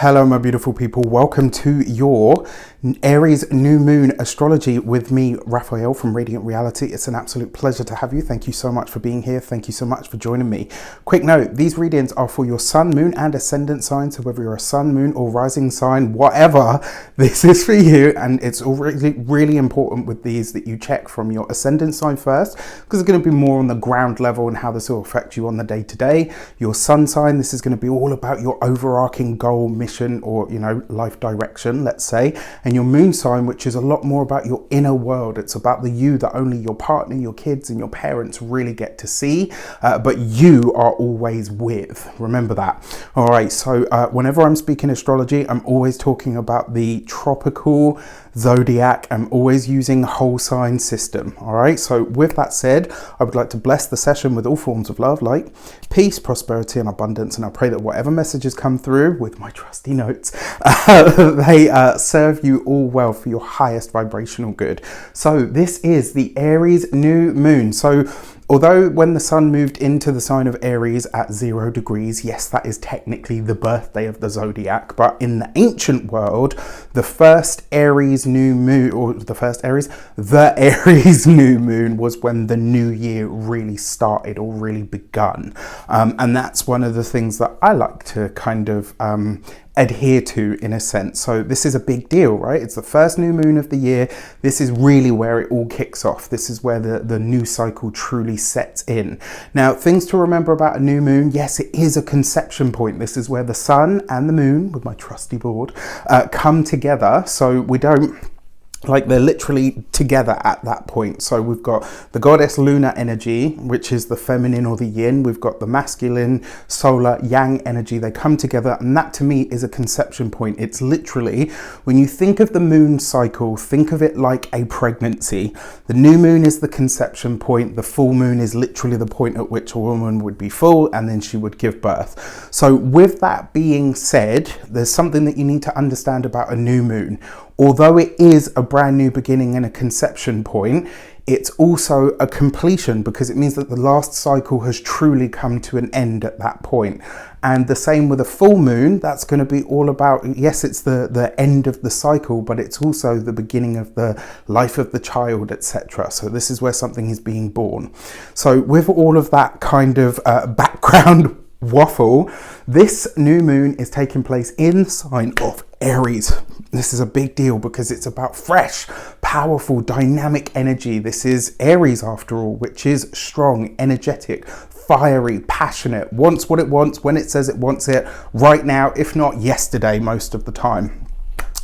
Hello my beautiful people, welcome to your Aries New Moon Astrology with me, Raphael from Radiant Reality. It's an absolute pleasure to have you. Thank you so much for being here. Thank you so much for joining me. Quick note, these readings are for your sun, moon and ascendant sign. So whether you're a sun, moon or rising sign, whatever, this is for you. And it's really important with these that you check from your ascendant sign first, because it's going to be more on the ground level and how this will affect you on the day to day. Your sun sign, this is going to be all about your overarching goal, mission, or life direction, let's say. And your moon sign, which is a lot more about your inner world. It's about the you that only your partner, your kids and your parents really get to see, but you are always with. Remember that. All right, so whenever I'm speaking astrology, I'm always talking about the tropical zodiac. I'm always using whole sign system. All right, so with that said, I would like to bless the session with all forms of love, light, peace, prosperity and abundance, and I pray that whatever messages come through with my trusty notes, they serve you all well for your highest vibrational good. So this is the Aries new moon. So although when the sun moved into the sign of Aries at 0 degrees, yes, that is technically the birthday of the zodiac, but in the ancient world, the first Aries new moon, or the Aries new moon was when the new year really started or really begun. And that's one of the things that I like to kind of adhere to in a sense. So this is a big deal, right? It's the first new moon of the year. This is really where it all kicks off. This is where the new cycle truly sets in. Now, things to remember about a new moon. Yes, it is a conception point. This is where the sun and the moon, with my trusty board, come together. So we don't, they're literally together at that point. So we've got the goddess lunar energy, which is the feminine or the yin. We've got the masculine solar yang energy. They come together, and that to me is a conception point. It's literally, when you think of the moon cycle, think of it like a pregnancy. The new moon is the conception point. The full moon is literally the point at which a woman would be full and then she would give birth. So with that being said, there's something that you need to understand about a new moon. Although it is a brand new beginning and a conception point, it's also a completion, because it means that the last cycle has truly come to an end at that point. And the same with a full moon. That's going to be all about, yes, it's the end of the cycle, but it's also the beginning of the life of the child, etc. So this is where something is being born. So with all of that kind of background waffle, this new moon is taking place in the sign of Aries. This is a big deal because it's about fresh, powerful, dynamic energy. This is Aries after all, which is strong, energetic, fiery, passionate, wants what it wants, when it says it wants it, right now, if not yesterday, most of the time.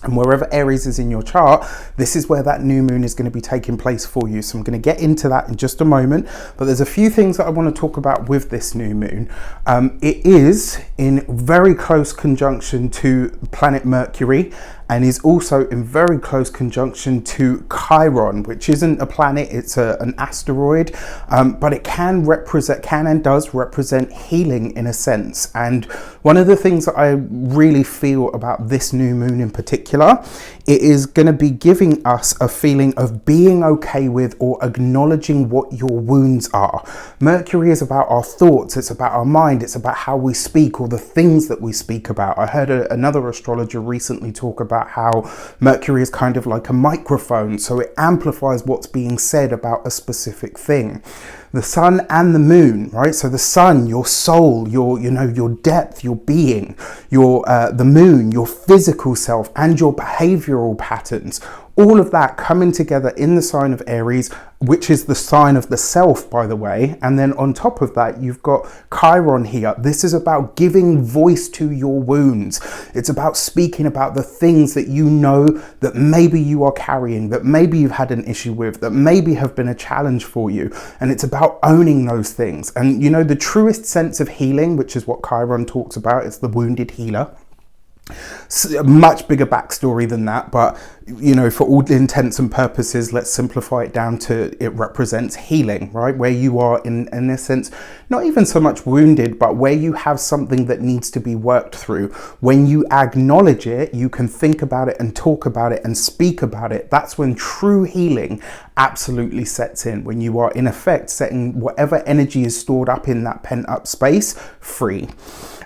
And wherever Aries is in your chart, this is where that new moon is going to be taking place for you. So I'm going to get into that in just a moment. But there's a few things that I want to talk about with this new moon. It is in very close conjunction to planet Mercury, and is also in very close conjunction to Chiron, which isn't a planet, it's an asteroid, but it can and does represent healing in a sense. And one of the things that I really feel about this new moon in particular, it is going to be giving us a feeling of being okay with or acknowledging what your wounds are. Mercury is about our thoughts, it's about our mind, it's about how we speak or the things that we speak about. I heard another astrologer recently talk about how Mercury is kind of like a microphone, so it amplifies what's being said about a specific thing. The sun and the moon, right? So the sun, your soul, your depth, your being, the moon, your physical self and your behavioral patterns, all of that coming together in the sign of Aries, which is the sign of the self, by the way. And then on top of that, you've got Chiron here. This is about giving voice to your wounds. It's about speaking about the things that you know that maybe you are carrying, that maybe you've had an issue with, that maybe have been a challenge for you. And it's about owning those things. And the truest sense of healing, which is what Chiron talks about, is the wounded healer. A much bigger backstory than that, but for all intents and purposes, let's simplify it down to it represents healing, right? Where you are in a sense, not even so much wounded, but where you have something that needs to be worked through. When you acknowledge it, you can think about it and talk about it and speak about it. That's when true healing absolutely sets in, when you are in effect setting whatever energy is stored up in that pent up space free.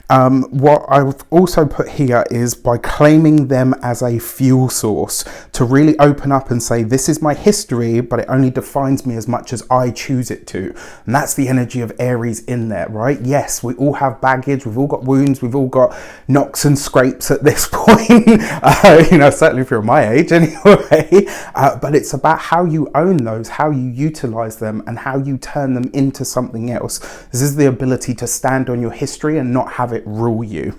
What I've also put here is by claiming them as a fuel source to really open up and say, this is my history, but it only defines me as much as I choose it to. And that's the energy of Aries in there, right? Yes, we all have baggage, we've all got wounds, we've all got knocks and scrapes at this point, you know, certainly if you're my age anyway, but it's about how you own those, how you utilize them, and how you turn them into something else. This is the ability to stand on your history and not have it rule you.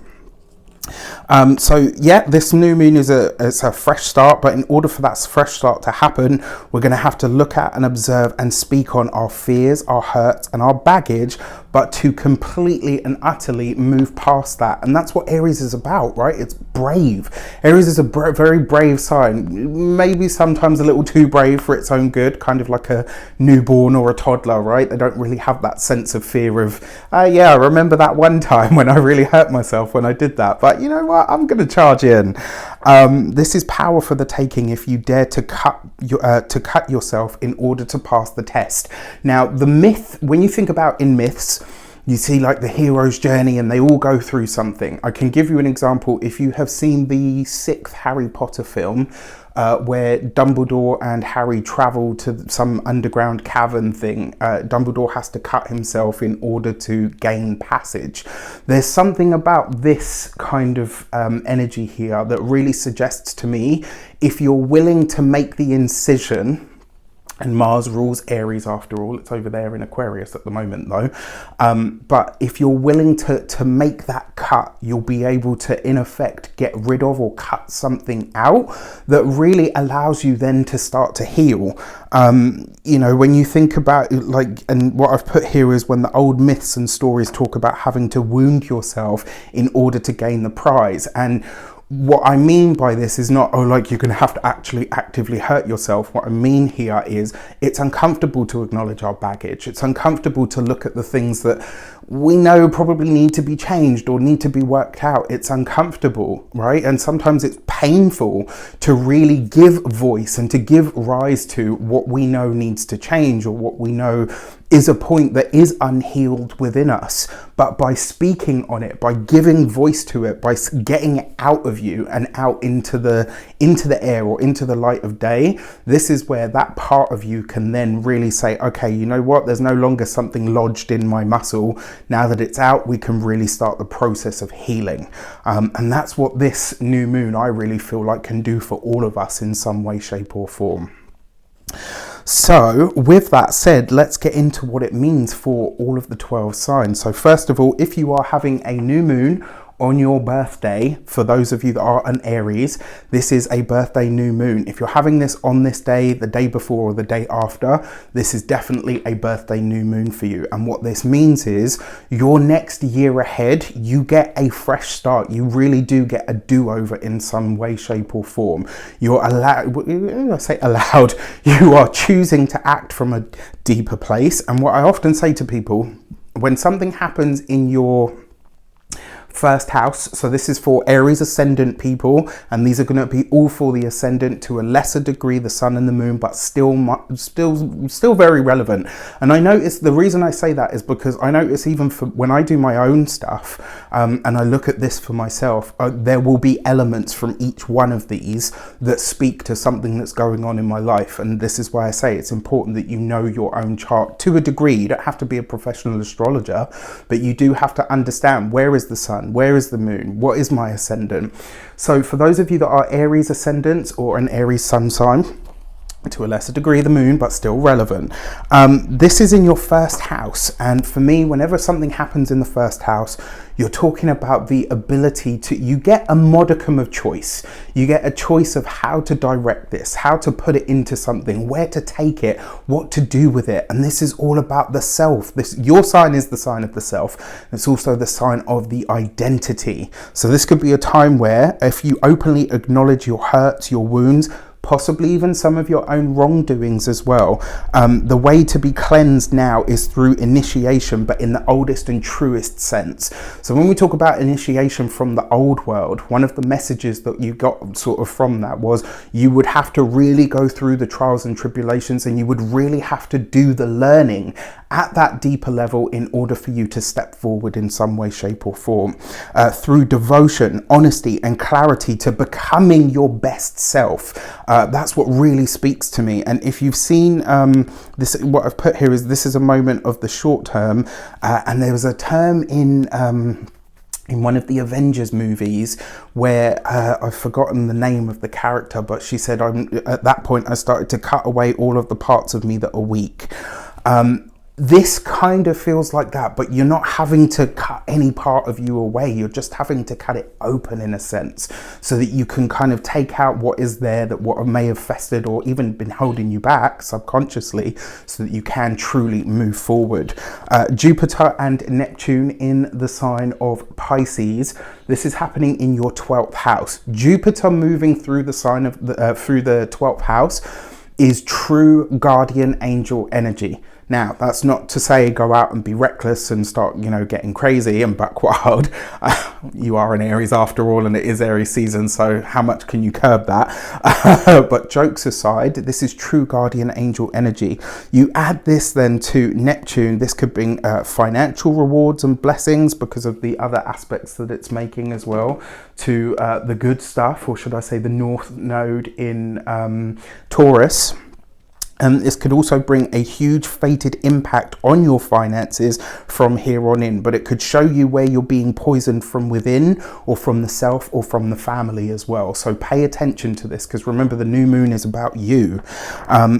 So yeah, this new moon is a fresh start, but in order for that fresh start to happen, we're going to have to look at and observe and speak on our fears, our hurts, and our baggage, but to completely and utterly move past that. And that's what Aries is about, right? It's brave. Aries is a very brave sign, maybe sometimes a little too brave for its own good, kind of like a newborn or a toddler, right? They don't really have that sense of fear of, yeah, I remember that one time when I really hurt myself when I did that, but you know what, I'm going to charge in. This is power for the taking if you dare to cut yourself in order to pass the test. Now, the myth, when you think about in myths, you see like the hero's journey and they all go through something. I can give you an example. If you have seen the 6th Harry Potter film, where Dumbledore and Harry travel to some underground cavern thing, Dumbledore has to cut himself in order to gain passage. There's something about this kind of energy here that really suggests to me, if you're willing to make the incision, and Mars rules Aries after all, it's over there in Aquarius at the moment though, but if you're willing to make that cut, you'll be able to in effect get rid of or cut something out that really allows you then to start to heal. You know, when you think about it, like, and what I've put here is when the old myths and stories talk about having to wound yourself in order to gain the prize. And what I mean by this is not, oh, like you're going to have to actually actively hurt yourself. What I mean here is it's uncomfortable to acknowledge our baggage. It's uncomfortable to look at the things that we know probably need to be changed or need to be worked out. It's uncomfortable, right? And sometimes it's painful to really give voice and to give rise to what we know needs to change, or what we know is a point that is unhealed within us. But by speaking on it, by giving voice to it, by getting it out of you and out into the air or into the light of day, this is where that part of you can then really say, okay, you know what, there's no longer something lodged in my muscle. Now that it's out, we can really start the process of healing. And that's what this new moon, I really feel like, can do for all of us in some way, shape or form. So with that said, let's get into what it means for all of the 12 signs. So first of all, if you are having a new moon on your birthday, for those of you that are an Aries, this is a birthday new moon. If you're having this on this day, the day before or the day after, this is definitely a birthday new moon for you. And what this means is your next year ahead, you get a fresh start. You really do get a do-over in some way, shape or form. You're allowed, I say allowed, you are choosing to act from a deeper place. And what I often say to people, when something happens in your first house, so this is for Aries ascendant people, and these are going to be all for the ascendant, to a lesser degree the sun and the moon, but still very relevant. And I notice, the reason I say that is because I notice even for when I do my own stuff, and I look at this for myself, there will be elements from each one of these that speak to something that's going on in my life. And this is why I say it's important that you know your own chart to a degree. You don't have to be a professional astrologer, but you do have to understand, where is the sun? Where is the moon? What is my ascendant? So for those of you that are Aries ascendants or an Aries sun sign, to a lesser degree the moon, but still relevant, this is in your first house. And for me, whenever something happens in the first house, you're talking about the ability to, you get a modicum of choice. You get a choice of how to direct this, how to put it into something, where to take it, what to do with it. And this is all about the self. Your sign is the sign of the self. It's also the sign of the identity. So this could be a time where, if you openly acknowledge your hurts, your wounds, possibly even some of your own wrongdoings as well. The way to be cleansed now is through initiation, but in the oldest and truest sense. So when we talk about initiation from the old world, one of the messages that you got sort of from that was you would have to really go through the trials and tribulations, and you would really have to do the learning at that deeper level in order for you to step forward in some way, shape or form, through devotion, honesty and clarity to becoming your best self. That's what really speaks to me. And if you've seen this, what I've put here is this is a moment of the short term, and there was a term in one of the Avengers movies where I've forgotten the name of the character, but she said, at that point I started to cut away all of the parts of me that are weak. This kind of feels like that, but you're not having to cut any part of you away. You're just having to cut it open in a sense, so that you can kind of take out what is there, that what may have festered or even been holding you back subconsciously, so that you can truly move forward. Jupiter and Neptune in the sign of Pisces. This is happening in your 12th house. Jupiter moving through the sign of through the 12th house is true guardian angel energy. Now, that's not to say go out and be reckless and start, you know, getting crazy and buck wild. You are an Aries after all, and it is Aries season, so how much can you curb that? But jokes aside, this is true guardian angel energy. You add this then to Neptune. This could bring financial rewards and blessings because of the other aspects that it's making as well to the good stuff, or should I say the North Node in Taurus. This could also bring a huge fated impact on your finances from here on in, but it could show you where you're being poisoned from within or from the self or from the family as well. So pay attention to this, because remember, the new moon is about you.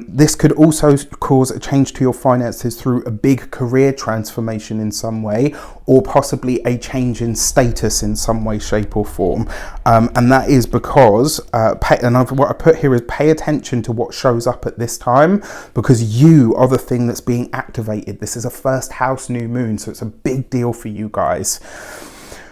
This could also cause a change to your finances through a big career transformation in some way, or possibly a change in status in some way, shape or form. And that is because, what I put here is pay attention to what shows up at this time, because you are the thing that's being activated. This is a first house new moon, so it's a big deal for you guys.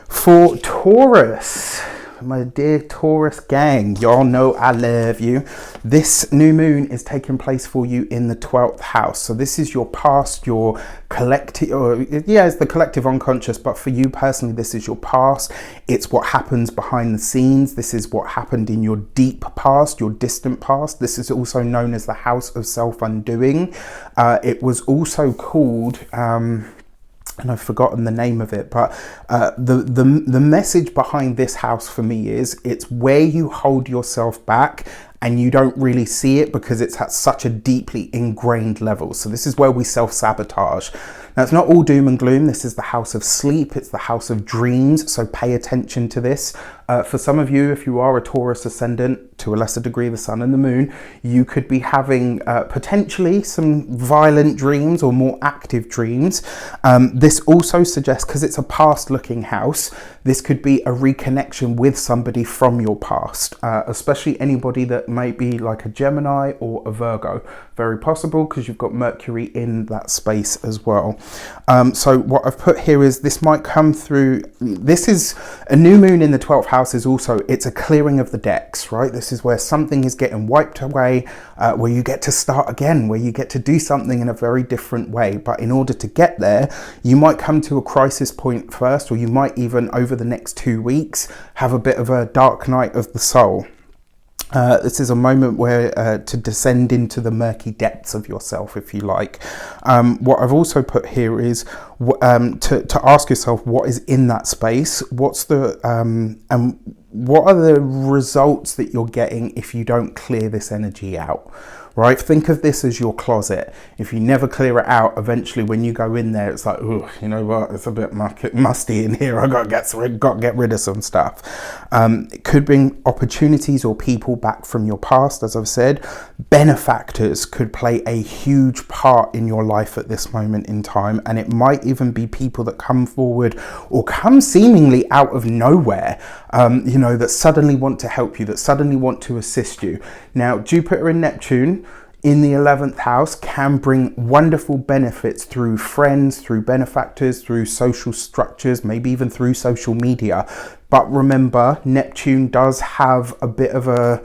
For Taurus, my dear Taurus gang, y'all know I love you. This new moon is taking place for you in the 12th house. So this is your past, your collective, or yeah, it's the collective unconscious, but for you personally, this is your past. It's what happens behind the scenes. This is what happened in your deep past, your distant past. This is also known as the house of self-undoing. It was also called, and I've forgotten the name of it, but the message behind this house for me is it's where you hold yourself back and you don't really see it because it's at such a deeply ingrained level. So this is where we self-sabotage. Now, it's not all doom and gloom. This is the house of sleep. It's the house of dreams. So pay attention to this. For some of you, if you are a Taurus ascendant, to a lesser degree the sun and the moon, you could be having potentially some violent dreams or more active dreams. This also suggests, because it's a past looking house, this could be a reconnection with somebody from your past, especially anybody that may be like a Gemini or a Virgo. Very possible, because you've got Mercury in that space as well. So what I've put here is this might come through. This is a new moon in the 12th house. Is also, it's a clearing of the decks, right? This is where something is getting wiped away, where you get to start again, where you get to do something in a very different way. But in order to get there, you might come to a crisis point first, or you might even over the next 2 weeks have a bit of a dark night of the soul. This is a moment where to descend into the murky depths of yourself, if you like. What I've also put here is to ask yourself what is in that space. What's the and what are the results that you're getting if you don't clear this energy out? Right? Think of this as your closet. If you never clear it out, eventually when you go in there, it's like, oh, you know what? It's a bit musty in here. I got to get rid of some stuff. It could bring opportunities or people back from your past, as I've said. Benefactors could play a huge part in your life at this moment in time, and it might even be people that come forward or come seemingly out of nowhere, you know, that suddenly want to help you, that suddenly want to assist you. Now, Jupiter and Neptune in the 11th house can bring wonderful benefits through friends, through benefactors, through social structures, maybe even through social media. But remember, Neptune does have a bit of a,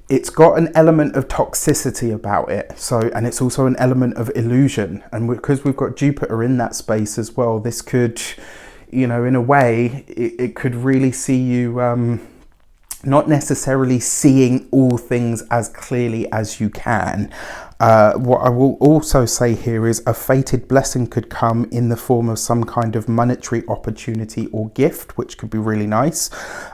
it's got an element of toxicity about it. So, and it's also an element of illusion. And because we've got Jupiter in that space as well, this could, you know, in a way, it could really see you not necessarily seeing all things as clearly as you can. What I will also say here is a fated blessing could come in the form of some kind of monetary opportunity or gift, which could be really nice.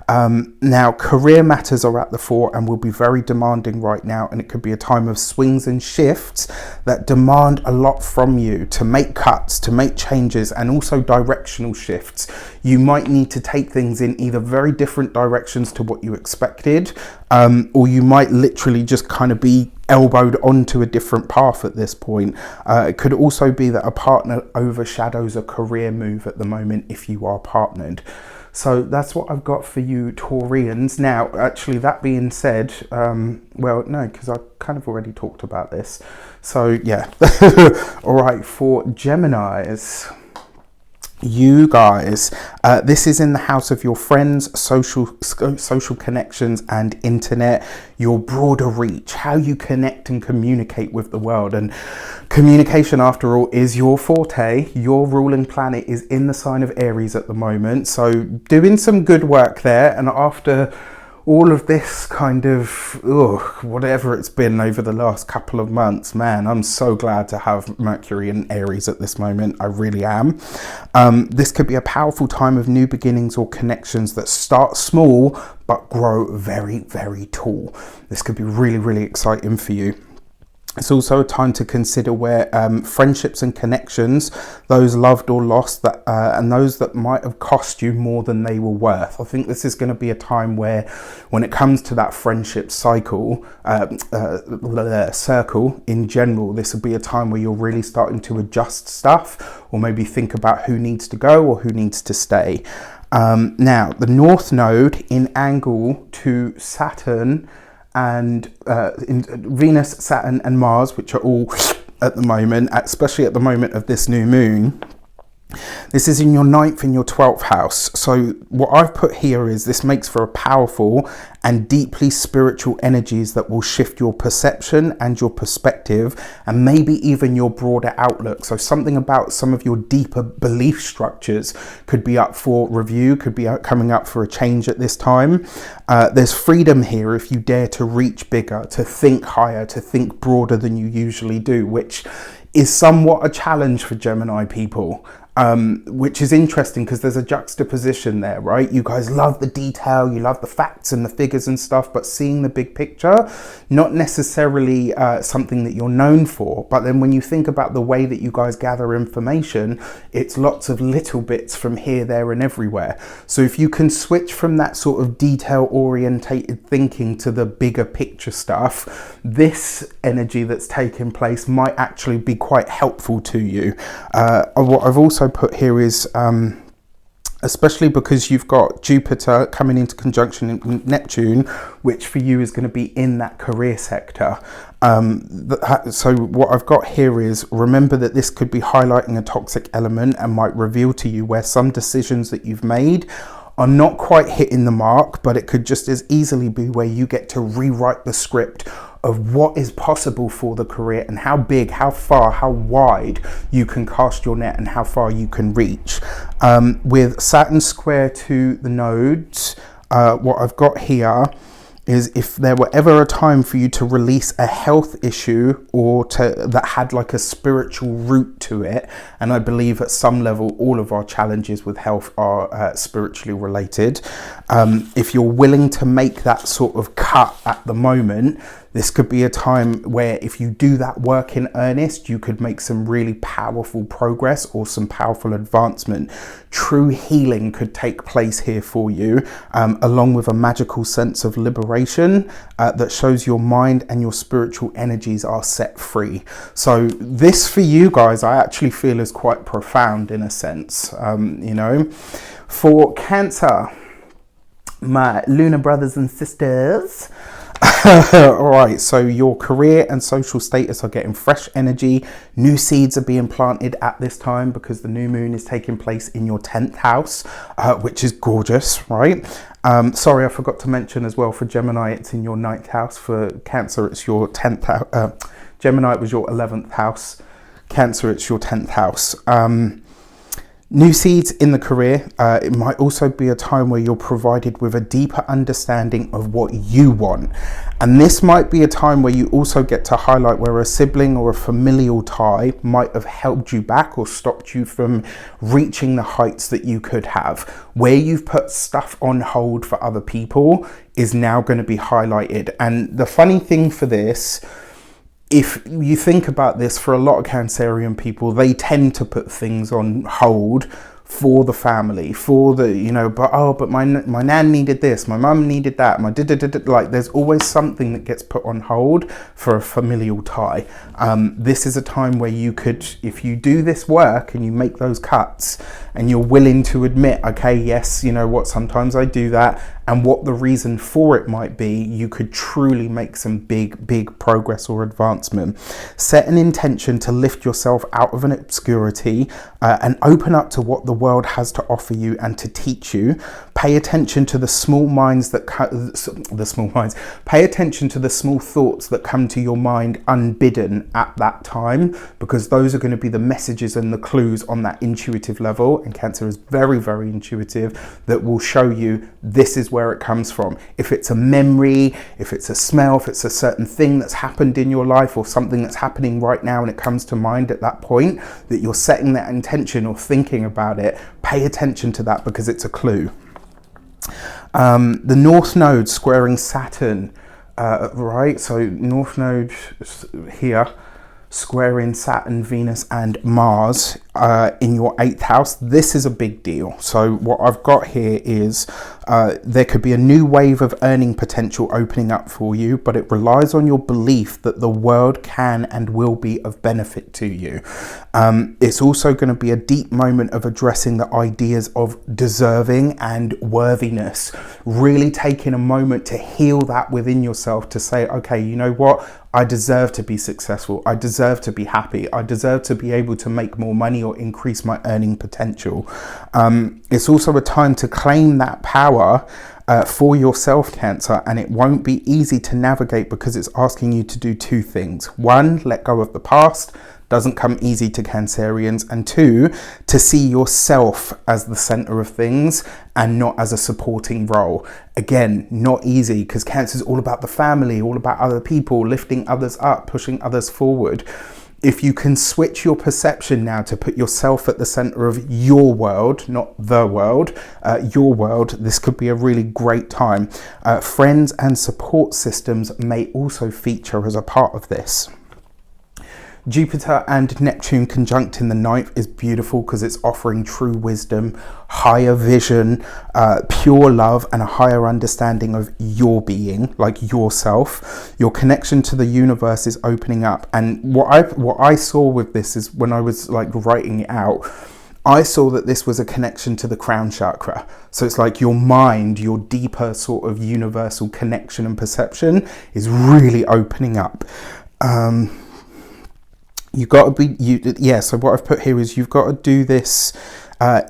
Now, career matters are at the fore and will be very demanding right now, and it could be a time of swings and shifts that demand a lot from you to make cuts, to make changes, and also directional shifts. You might need to take things in either very different directions to what you expected, or you might literally just kind of be elbowed onto a different path at this point. It could also be that a partner overshadows a career move at the moment if you are partnered. So that's what I've got for you, Taurians. Now, actually, that being said, well, no, because I kind of already talked about this. So yeah. All right, for Geminis, you guys, this is in the house of your friends, social connections and internet, your broader reach, how you connect and communicate with the world. And communication, after all, is your forte. Your ruling planet is in the sign of Aries at the moment, so doing some good work there. And after all of this kind of whatever it's been over the last couple of months, man, I'm so glad to have Mercury in Aries at this moment. I really am. This could be a powerful time of new beginnings or connections that start small but grow very, very tall. This could be really, really exciting for you. It's also a time to consider where friendships and connections, those loved or lost, that and those that might have cost you more than they were worth. I think this is going to be a time where, when it comes to that friendship cycle, circle in general, this will be a time where you're really starting to adjust stuff, or maybe think about who needs to go or who needs to stay. Now, the North Node in angle to Saturn and in Venus, Saturn and Mars, which are all at the moment, especially at the moment of this new moon, this is in your 9th and your 12th house. So what I've put here is this makes for a powerful and deeply spiritual energies that will shift your perception and your perspective, and maybe even your broader outlook. So something about some of your deeper belief structures could be up for review, could be coming up for a change at this time. There's freedom here if you dare to reach bigger, to think higher, to think broader than you usually do, which is somewhat a challenge for Gemini people. Which is interesting because there's a juxtaposition there, right? You guys love the detail, you love the facts and the figures and stuff, but seeing the big picture, not necessarily something that you're known for. But then when you think about the way that you guys gather information, it's lots of little bits from here, there and everywhere. So if you can switch from that sort of detail orientated thinking to the bigger picture stuff, this energy that's taking place might actually be quite helpful to you. What I've also put here is especially because you've got Jupiter coming into conjunction in Neptune, which for you is going to be in that career sector. So what I've got here is, remember that this could be highlighting a toxic element and might reveal to you where some decisions that you've made are not quite hitting the mark, but it could just as easily be where you get to rewrite the script of what is possible for the career and how big, how far, how wide you can cast your net and how far you can reach. With Saturn square to the nodes, what I've got here is, if there were ever a time for you to release a health issue or that had like a spiritual root to it, and I believe at some level all of our challenges with health are spiritually related, if you're willing to make that sort of cut at the moment, this could be a time where if you do that work in earnest, you could make some really powerful progress or some powerful advancement. True healing could take place here for you, along with a magical sense of liberation that shows your mind and your spiritual energies are set free. So this for you guys, I actually feel is quite profound in a sense, you know. For Cancer, my lunar brothers and sisters, all right, so your career and social status are getting fresh energy. New seeds are being planted at this time because the new moon is taking place in your 10th house, which is gorgeous, right? Sorry, I forgot to mention as well, for Gemini, it's in your 9th house. For Cancer, it's your 10th house. Gemini, it was your 11th house. Cancer, it's your 10th house. New seeds in the career. It might also be a time where you're provided with a deeper understanding of what you want. And this might be a time where you also get to highlight where a sibling or a familial tie might have held you back or stopped you from reaching the heights that you could have. Where you've put stuff on hold for other people is now going to be highlighted. And the funny thing for this, if you think about this, for a lot of Cancerian people, they tend to put things on hold for the family, for the, you know, but my nan needed this, my mum needed that, like there's always something that gets put on hold for a familial tie. This is a time where you could, if you do this work and you make those cuts and you're willing to admit, okay, yes, you know what, sometimes I do that, and what the reason for it might be, you could truly make some big progress or advancement. Set an intention to lift yourself out of an obscurity and open up to what the world has to offer you and to teach you. Pay attention to the small minds that pay attention to the small thoughts that come to your mind unbidden at that time, because those are going to be the messages and the clues on that intuitive level. And Cancer is very intuitive, that will show you this is where it comes from. If it's a memory, if it's a smell, if it's a certain thing that's happened in your life or something that's happening right now and it comes to mind at that point that you're setting that intention or thinking about it, pay attention to that because it's a clue. The North Node squaring Saturn, right? So North Node here, squaring Saturn, Venus and Mars in your 8th house. This is a big deal. So what I've got here is there could be a new wave of earning potential opening up for you, but it relies on your belief that the world can and will be of benefit to you. It's also going to be a deep moment of addressing the ideas of deserving and worthiness, really taking a moment to heal that within yourself, to say, okay, you know what, I deserve to be successful, I deserve to be happy, I deserve to be able to make more money or increase my earning potential. It's also a time to claim that power for yourself, Cancer, and it won't be easy to navigate because it's asking you to do two things. One, let go of the past. Doesn't come easy to Cancerians. And two, to see yourself as the center of things and not as a supporting role. Again, not easy, because Cancer is all about the family, all about other people, lifting others up, pushing others forward. If you can switch your perception now to put yourself at the center of your world, not the world, your world, this could be a really great time. Friends and support systems may also feature as a part of this. Jupiter and Neptune conjunct in the 9th is beautiful because it's offering true wisdom, higher vision, pure love, and a higher understanding of your being, like yourself. Your connection to the universe is opening up. And what I saw with this is, when I was like writing it out, I saw that this was a connection to the crown chakra. So it's like your mind, your deeper sort of universal connection and perception is really opening up. You got to be, so what I've put here is you've got to do this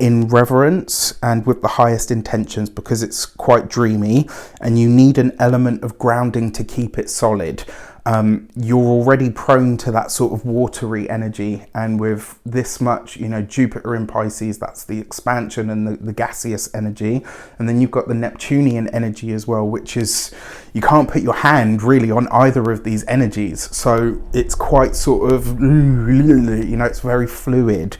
in reverence and with the highest intentions, because it's quite dreamy and you need an element of grounding to keep it solid. You're already prone to that sort of watery energy, and with this much, you know, Jupiter in Pisces, that's the expansion and the gaseous energy, and then you've got the Neptunian energy as well, which is, you can't put your hand really on either of these energies, so it's quite sort of, you know, it's very fluid.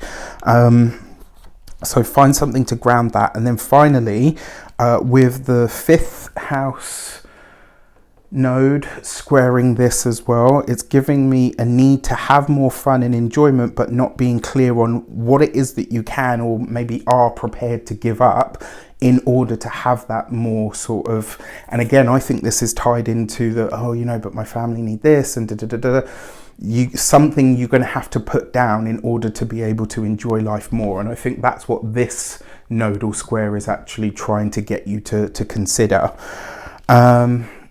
So find something to ground that. And then finally, with the 5th house node squaring this as well, it's giving me a need to have more fun and enjoyment, but not being clear on what it is that you can or maybe are prepared to give up in order to have that more sort of, and again, I think this is tied into the, oh, you know, but my family need this and something you're going to have to put down in order to be able to enjoy life more. And I think that's what this nodal square is actually trying to get you to consider.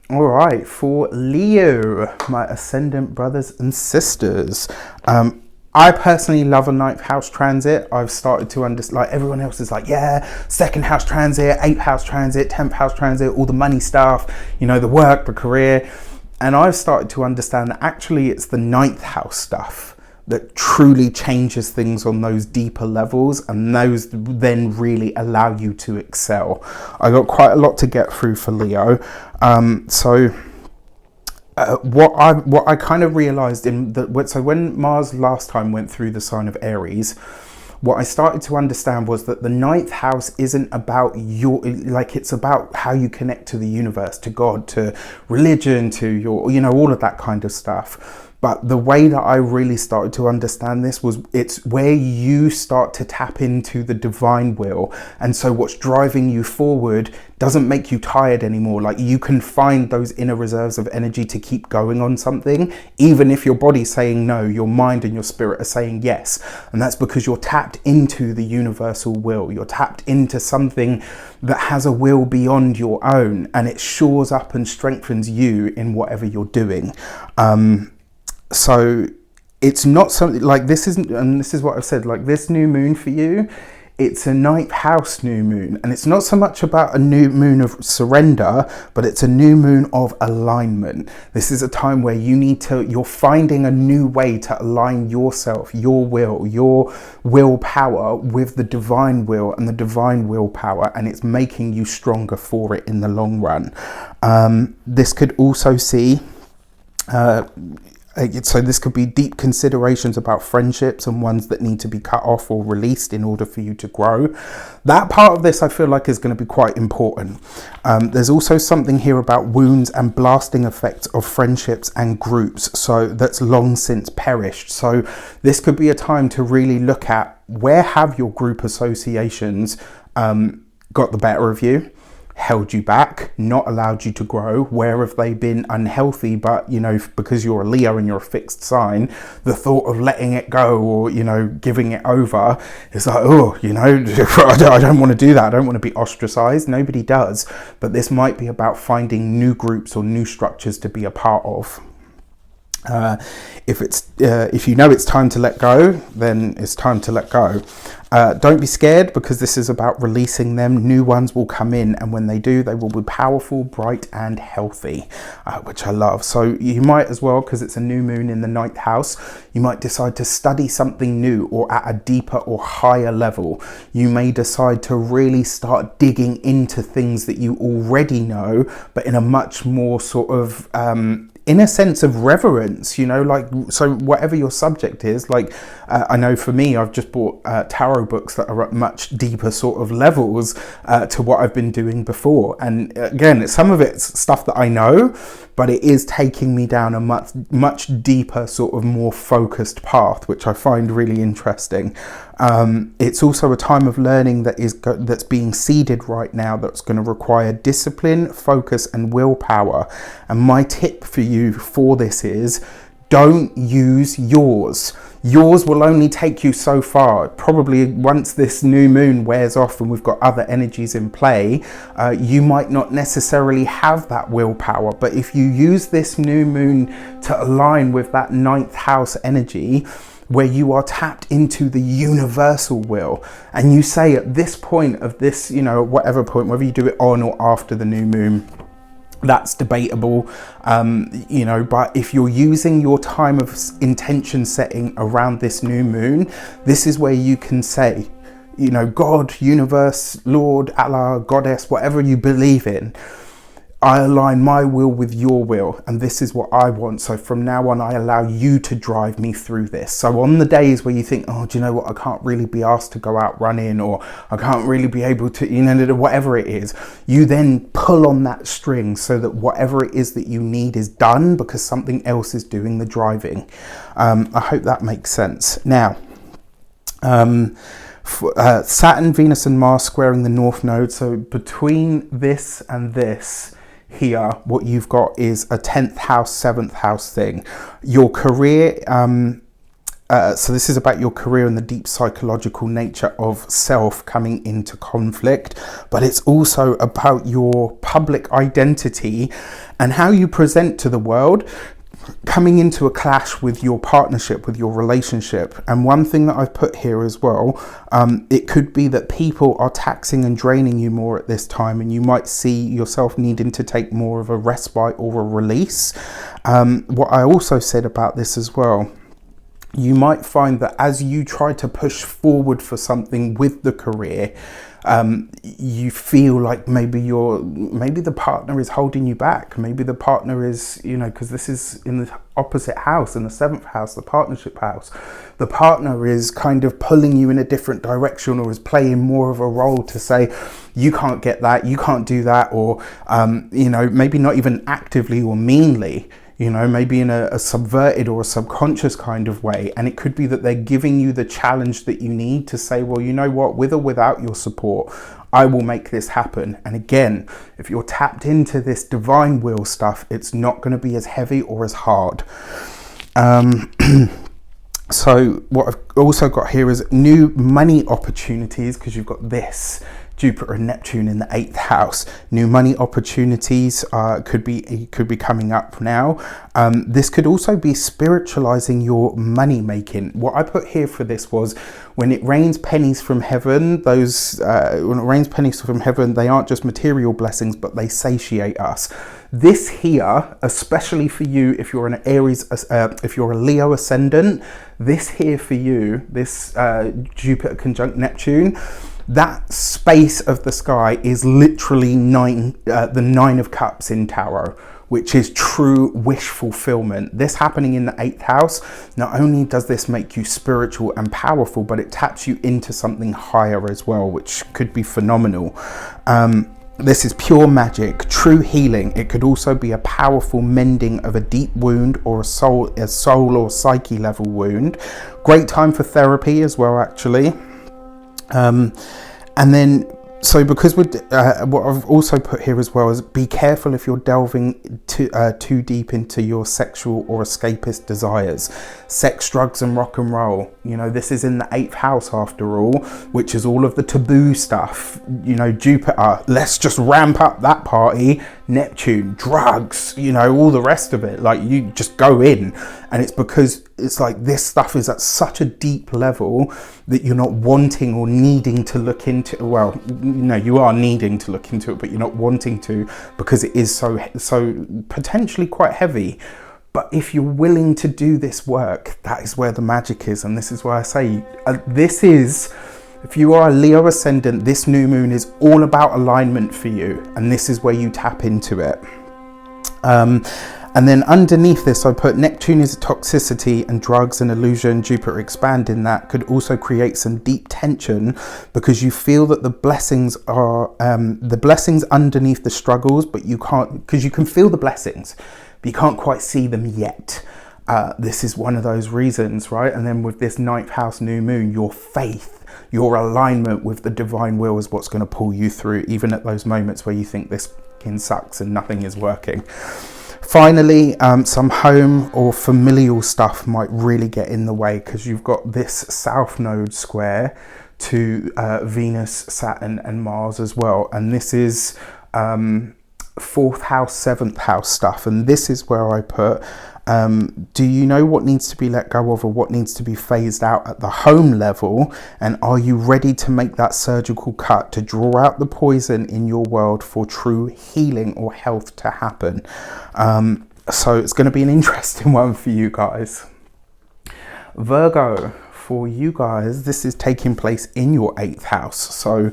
All right, for Leo, my ascendant brothers and sisters, I personally love a 9th house transit. I've started to understand, like everyone else is like, yeah, 2nd house transit, 8th house transit, 10th house transit, all the money stuff, you know, the work, the career. And I've started to understand that actually it's the 9th house stuff that truly changes things on those deeper levels, and those then really allow you to excel. I got quite a lot to get through for Leo. What I kind of realized so when Mars last time went through the sign of Aries, what I started to understand was that the ninth house isn't about it's about how you connect to the universe, to God, to religion, to your, all of that kind of stuff. But the way that I really started to understand this was it's where you start to tap into the divine will. And so what's driving you forward doesn't make you tired anymore. Like, you can find those inner reserves of energy to keep going on something, even if your body's saying no, your mind and your spirit are saying yes. And that's because you're tapped into the universal will. You're tapped into something that has a will beyond your own, and it shores up and strengthens you in whatever you're doing. So it's not something like this isn't, and this is what I've said, like this new moon for you, it's a ninth house new moon, and it's not so much about a new moon of surrender, but it's a new moon of alignment. This is a time where you're finding a new way to align yourself, your willpower with the divine will and the divine willpower, and it's making you stronger for it in the long run. This could also see so this could be deep considerations about friendships and ones that need to be cut off or released in order for you to grow. That part of this I feel like is going to be quite important. There's also something here about wounds and blasting effects of friendships and groups, so that's long since perished. So this could be a time to really look at where have your group associations got the better of you, held you back, not allowed you to grow. Where have they been unhealthy, but because you're a Leo and you're a fixed sign, the thought of letting it go or giving it over is like, I don't want to do that. I don't want to be ostracized. Nobody does. But this might be about finding new groups or new structures to be a part of. If it's time to let go, then it's time to let go. Don't be scared, because this is about releasing them. New ones will come in, and when they do, they will be powerful, bright and healthy, which I love. So you might as well, because it's a new moon in the ninth house, you might decide to study something new or at a deeper or higher level. You may decide to really start digging into things that you already know, but in a much more sort of in a sense of reverence, so whatever your subject is, I know for me, I've just bought tarot books that are at much deeper sort of levels to what I've been doing before. And again, some of it's stuff that I know, but it is taking me down a much deeper sort of more focused path, which I find really interesting. It's also a time of learning that's being seeded right now, that's going to require discipline, focus and willpower. And my tip for you for this is, don't use yours. Yours will only take you so far. Probably once this new moon wears off and we've got other energies in play, you might not necessarily have that willpower. But if you use this new moon to align with that ninth house energy, where you are tapped into the universal will, and you say at this point of this, whatever point, whether you do it on or after the new moon, that's debatable, but if you're using your time of intention setting around this new moon, this is where you can say, God, universe, Lord, Allah, Goddess, whatever you believe in, I align my will with your will, and this is what I want. So from now on, I allow you to drive me through this. So on the days where you think, oh, do you know what? I can't really be asked to go out running, or I can't really be able to, whatever it is, you then pull on that string so that whatever it is that you need is done, because something else is doing the driving. I hope that makes sense. Now, Saturn, Venus and Mars squaring the North Node. So between this and this, here what you've got is a 10th house, 7th house thing. Your career, so this is about your career and the deep psychological nature of self coming into conflict, but it's also about your public identity and how you present to the world, coming into a clash with your partnership, with your relationship. And one thing that I've put here as well, it could be that people are taxing and draining you more at this time, and you might see yourself needing to take more of a respite or a release. What I also said about this as well, you might find that as you try to push forward for something with the career, you feel like maybe the partner is holding you back. Maybe the partner is, you know, because this is in the opposite house, in the 7th house, the partnership house. The partner is kind of pulling you in a different direction, or is playing more of a role to say, you can't get that, you can't do that, or, you know, maybe not even actively or meanly, you know, maybe in a subverted or a subconscious kind of way. And it could be that they're giving you the challenge that you need to say, well, you know what, with or without your support, I will make this happen. And again, if you're tapped into this divine will stuff, it's not going to be as heavy or as hard. So what I've also got here is new money opportunities, because you've got this Jupiter and Neptune in the 8th house. New money opportunities could be coming up now. This could also be spiritualizing your money making. What I put here for this was, when it rains pennies from heaven, when it rains pennies from heaven, they aren't just material blessings, but they satiate us. This here, especially for you, if you're an Aries, if you're a Leo ascendant, this here for you, this Jupiter conjunct Neptune, that space of the sky is literally the 9 of Cups in tarot, which is true wish fulfillment. This happening in the 8th house, not only does this make you spiritual and powerful, but it taps you into something higher as well, which could be phenomenal. This is pure magic, true healing. It could also be a powerful mending of a deep wound, or a soul or psyche level wound. Great time for therapy as well, actually. And then, so because what I've also put here as well is, be careful if you're delving too deep into your sexual or escapist desires. Sex, drugs and rock and roll. You know, this is in the 8th house after all, which is all of the taboo stuff. You know, Jupiter, let's just ramp up that party. Neptune, drugs, you know, all the rest of it. Like, you just go in. And it's because it's like this stuff is at such a deep level that you're not wanting or needing to look into. Well, no, you are needing to look into it, but you're not wanting to, because it is so potentially quite heavy. But if you're willing to do this work, that is where the magic is. And this is why I say, if you are a Leo ascendant, this new moon is all about alignment for you. And this is where you tap into it. And then underneath this, I put Neptune is toxicity and drugs and illusion. Jupiter expanding that could also create some deep tension, because you feel that the blessings are the blessings underneath the struggles, but you can't, because you can feel the blessings, but you can't quite see them yet. This is one of those reasons, right? And then with this 9th house new moon, your faith, your alignment with the divine will is what's going to pull you through, even at those moments where you think this fucking sucks and nothing is working. Finally, some home or familial stuff might really get in the way, because you've got this South Node square to Venus, Saturn and Mars as well. And this is 4th house, 7th house stuff. And this is where I put, do you know what needs to be let go of, or what needs to be phased out at the home level? And are you ready to make that surgical cut to draw out the poison in your world for true healing or health to happen? So it's going to be an interesting one for you guys. Virgo, for you guys, this is taking place in your 8th house. So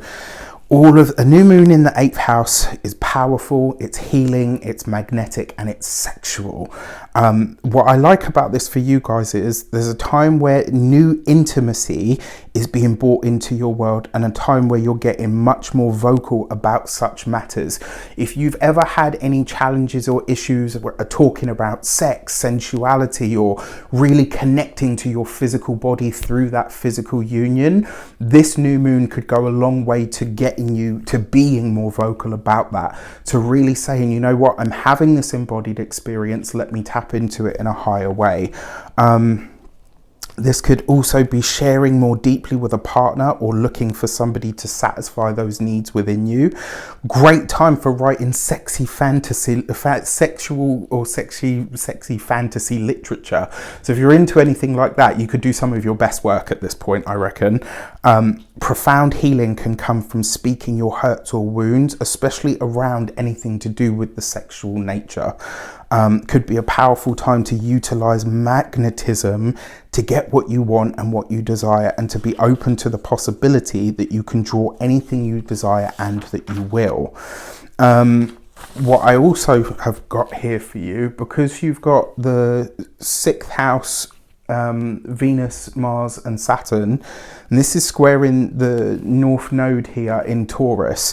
all of a new moon in the 8th house is powerful, it's healing, it's magnetic, and it's sexual. What I like about this for you guys is there's a time where new intimacy is being brought into your world, and a time where you're getting much more vocal about such matters. If you've ever had any challenges or issues talking about sex, sensuality, or really connecting to your physical body through that physical union, this new moon could go a long way to getting you to being more vocal about that, to really saying, you know what, I'm having this embodied experience, let me tap into it in a higher way. This could also be sharing more deeply with a partner, or looking for somebody to satisfy those needs within you. Great time for writing sexy fantasy, sexual or sexy fantasy literature. So if you're into anything like that, you could do some of your best work at this point, I reckon. Profound healing can come from speaking your hurts or wounds, especially around anything to do with the sexual nature. Could be a powerful time to utilize magnetism to get what you want and what you desire, and to be open to the possibility that you can draw anything you desire and that you will. What I also have got here for you, because you've got the 6th house, Venus, Mars and Saturn, and this is squaring the North Node here in Taurus.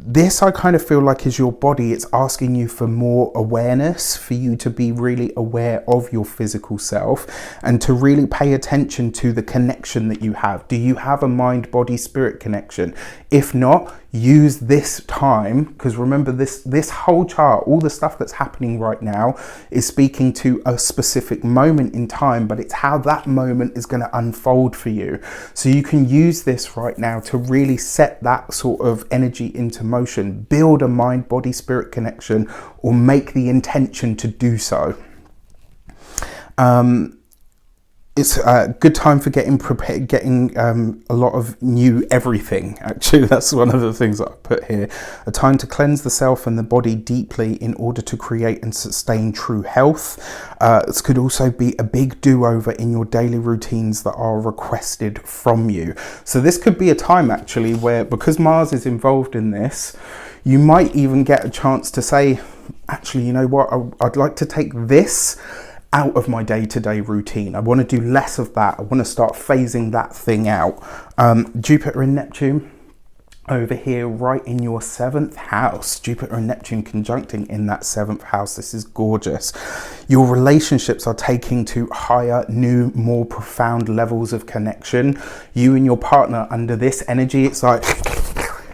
This I kind of feel like is your body. It's asking you for more awareness, for you to be really aware of your physical self and to really pay attention to the connection that you have. Do you have a mind, body, spirit connection? If not, use this time, because remember this whole chart, all the stuff that's happening right now is speaking to a specific moment in time, but it's how that moment is going to unfold for you. So you can use this right now to really set that sort of energy into motion, build a mind, body, spirit connection, or make the intention to do so. It's a good time for getting prepared, getting a lot of new everything. Actually, that's one of the things that I put here. A time to cleanse the self and the body deeply in order to create and sustain true health. This could also be a big do-over in your daily routines that are requested from you. So this could be a time actually where, because Mars is involved in this, you might even get a chance to say, actually, you know what, I'd like to take this out of my day-to-day routine. I want to do less of that. I want to start phasing that thing out. Jupiter and Neptune over here right in your 7th house. Jupiter and Neptune conjuncting in that 7th house. This is gorgeous. Your relationships are taking to higher, new, more profound levels of connection. You and your partner under this energy, it's like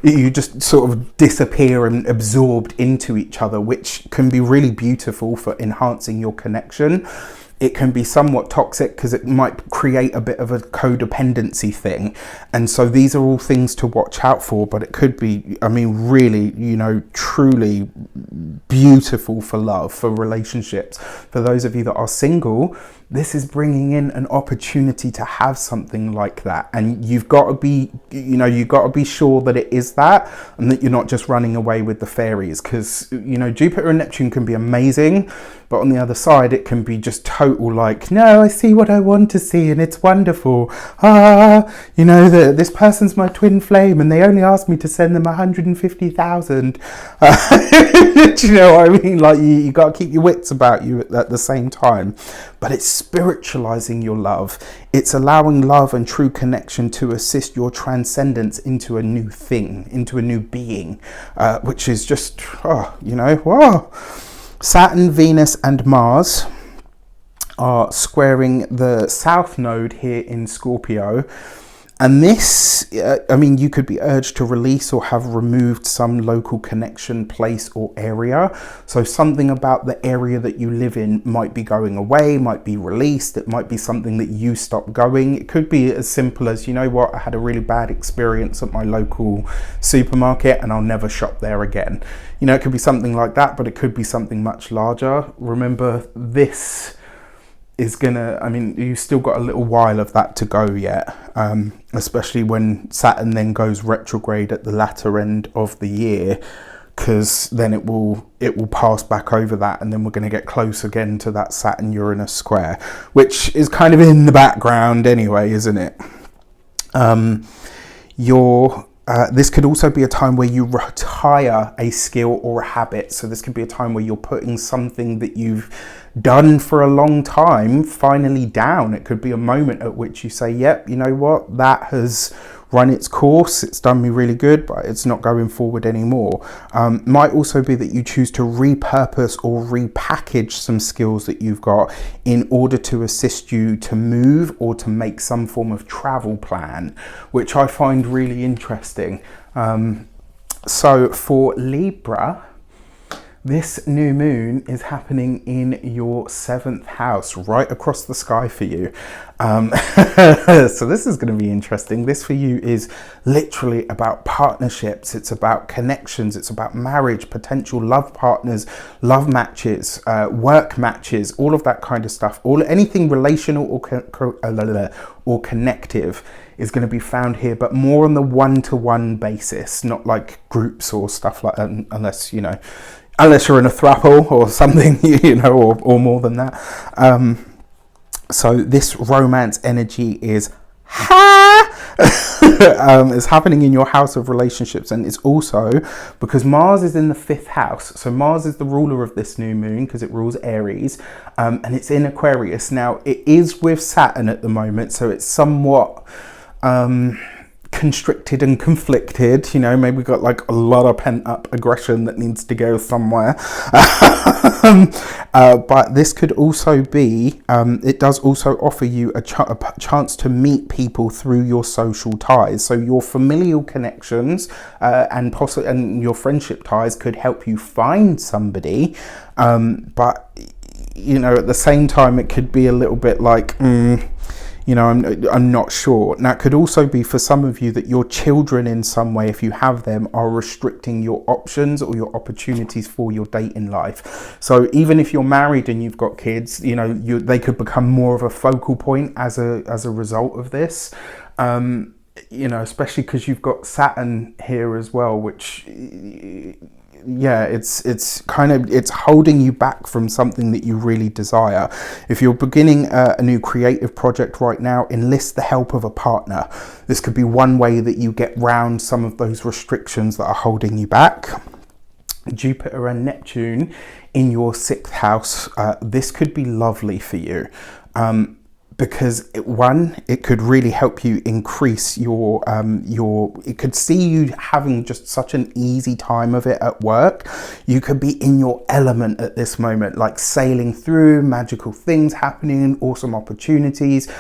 you just sort of disappear and absorbed into each other, which can be really beautiful for enhancing your connection. It can be somewhat toxic because it might create a bit of a codependency thing. And so these are all things to watch out for, but it could be, I mean, really, you know, truly beautiful for love, for relationships. For those of you that are single, this is bringing in an opportunity to have something like that. And you've got to be, you know, you've got to be sure that it is that and that you're not just running away with the fairies, because, you know, Jupiter and Neptune can be amazing, but on the other side, it can be just total like, no, I see what I want to see and it's wonderful. You know, this person's my twin flame and they only asked me to send them 150,000. Do you know what I mean? Like you got to keep your wits about you at the same time. But it's spiritualizing your love. It's allowing love and true connection to assist your transcendence into a new thing, into a new being, which is just, you know, wow. Saturn, Venus and Mars are squaring the South Node here in Scorpio. And this, I mean, you could be urged to release or have removed some local connection, place or area. So something about the area that you live in might be going away, might be released. It might be something that you stop going. It could be as simple as, you know what, I had a really bad experience at my local supermarket and I'll never shop there again. You know, it could be something like that, but it could be something much larger. Remember, this is gonna, I mean, you've still got a little while of that to go yet, especially when Saturn then goes retrograde at the latter end of the year, because then it will pass back over that, and then we're going to get close again to that Saturn-Uranus square, which is kind of in the background anyway, isn't it? This could also be a time where you retire a skill or a habit. So this could be a time where you're putting something that you've done for a long time finally down. It could be a moment at which you say, yep, you know what, that has run its course, it's done me really good, but it's not going forward anymore. Might also be that you choose to repurpose or repackage some skills that you've got in order to assist you to move or to make some form of travel plan, which I find really interesting. So for Libra, this new moon is happening in your 7th house, right across the sky for you. So this is going to be interesting. This for you is literally about partnerships. It's about connections. It's about marriage, potential love partners, love matches, work matches, all of that kind of stuff. Anything relational or connective is going to be found here, but more on the one-to-one basis, not like groups or stuff like that, unless, you know, unless you're in a throuple or something, you know, or more than that. So this romance energy is is happening in your house of relationships, and it's also because Mars is in the 5th house. So Mars is the ruler of this new moon because it rules Aries, and it's in Aquarius. Now it is with Saturn at the moment, so it's somewhat constricted and conflicted, you know. Maybe we've got like a lot of pent-up aggression that needs to go somewhere. But this could also be, it does also offer you a chance to meet people through your social ties. So your familial connections and your friendship ties could help you find somebody, but you know, at the same time it could be a little bit like you know, I'm not sure. Now, it could also be for some of you that your children in some way, if you have them, are restricting your options or your opportunities for your dating life. So even if you're married and you've got kids, you know, they could become more of a focal point as a result of this. You know, especially because you've got Saturn here as well, which, yeah, it's holding you back from something that you really desire. If you're beginning a new creative project right now, enlist the help of a partner. This could be one way that you get round some of those restrictions that are holding you back. Jupiter and Neptune in your 6th house, this could be lovely for you. Because it could really help you increase your, it could see you having just such an easy time of it at work. You could be in your element at this moment, like sailing through, magical things happening, awesome opportunities.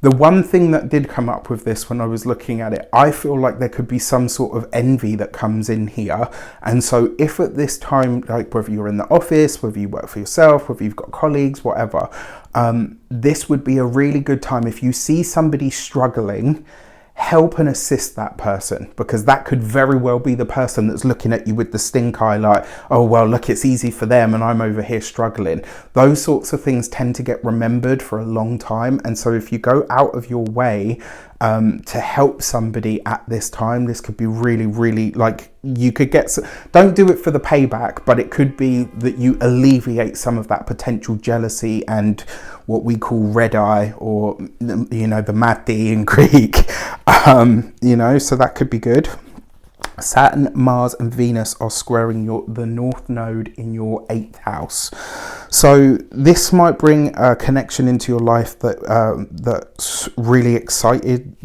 The one thing that did come up with this when I was looking at it, I feel like there could be some sort of envy that comes in here. And so if at this time, like whether you're in the office, whether you work for yourself, whether you've got colleagues, whatever, this would be a really good time. If you see somebody struggling, help and assist that person, because that could very well be the person that's looking at you with the stink eye, like, oh well, look, it's easy for them and I'm over here struggling. Those sorts of things tend to get remembered for a long time, and so if you go out of your way to help somebody at this time, this could be really, really, like, you could get don't do it for the payback, but it could be that you alleviate some of that potential jealousy and what we call red eye, or, you know, the mati in Greek. You know, so that could be good. Saturn, Mars and Venus are squaring the North Node in your 8th house. So this might bring a connection into your life that's really exciting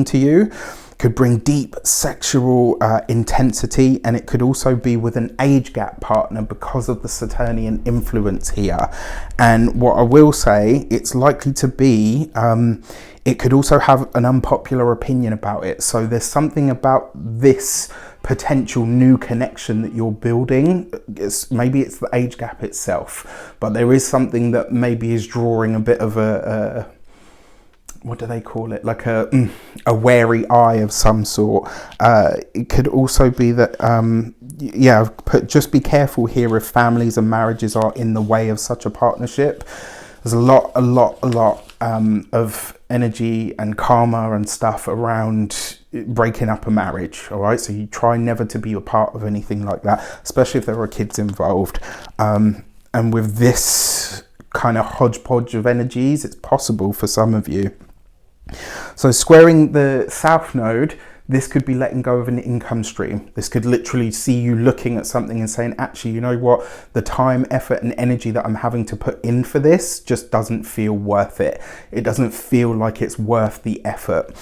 to you. Could bring deep sexual intensity, and it could also be with an age gap partner because of the Saturnian influence here. And what I will say, it's likely to be, it could also have an unpopular opinion about it. So there's something about this potential new connection that you're building. Maybe it's the age gap itself, but there is something that maybe is drawing a bit of a what do they call it, like a wary eye of some sort. It could also be that yeah, just be careful here if families and marriages are in the way of such a partnership. There's a lot of energy and karma and stuff around breaking up a marriage, all right? So you try never to be a part of anything like that, especially if there are kids involved. And with this kind of hodgepodge of energies, it's possible for some of you. So squaring the South Node, this could be letting go of an income stream. This could literally see you looking at something and saying, actually, you know what? The time, effort and energy that I'm having to put in for this just doesn't feel worth it. It doesn't feel like it's worth the effort.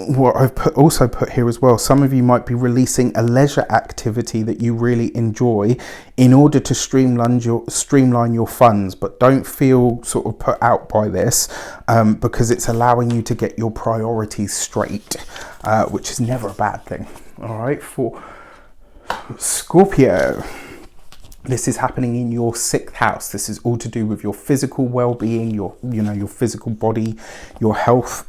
What I've also put here as well, some of you might be releasing a leisure activity that you really enjoy in order to streamline your funds, but don't feel sort of put out by this, because it's allowing you to get your priorities straight, which is never a bad thing. All right, for Scorpio, this is happening in your 6th house. This is all to do with your physical well-being, your physical body, your health.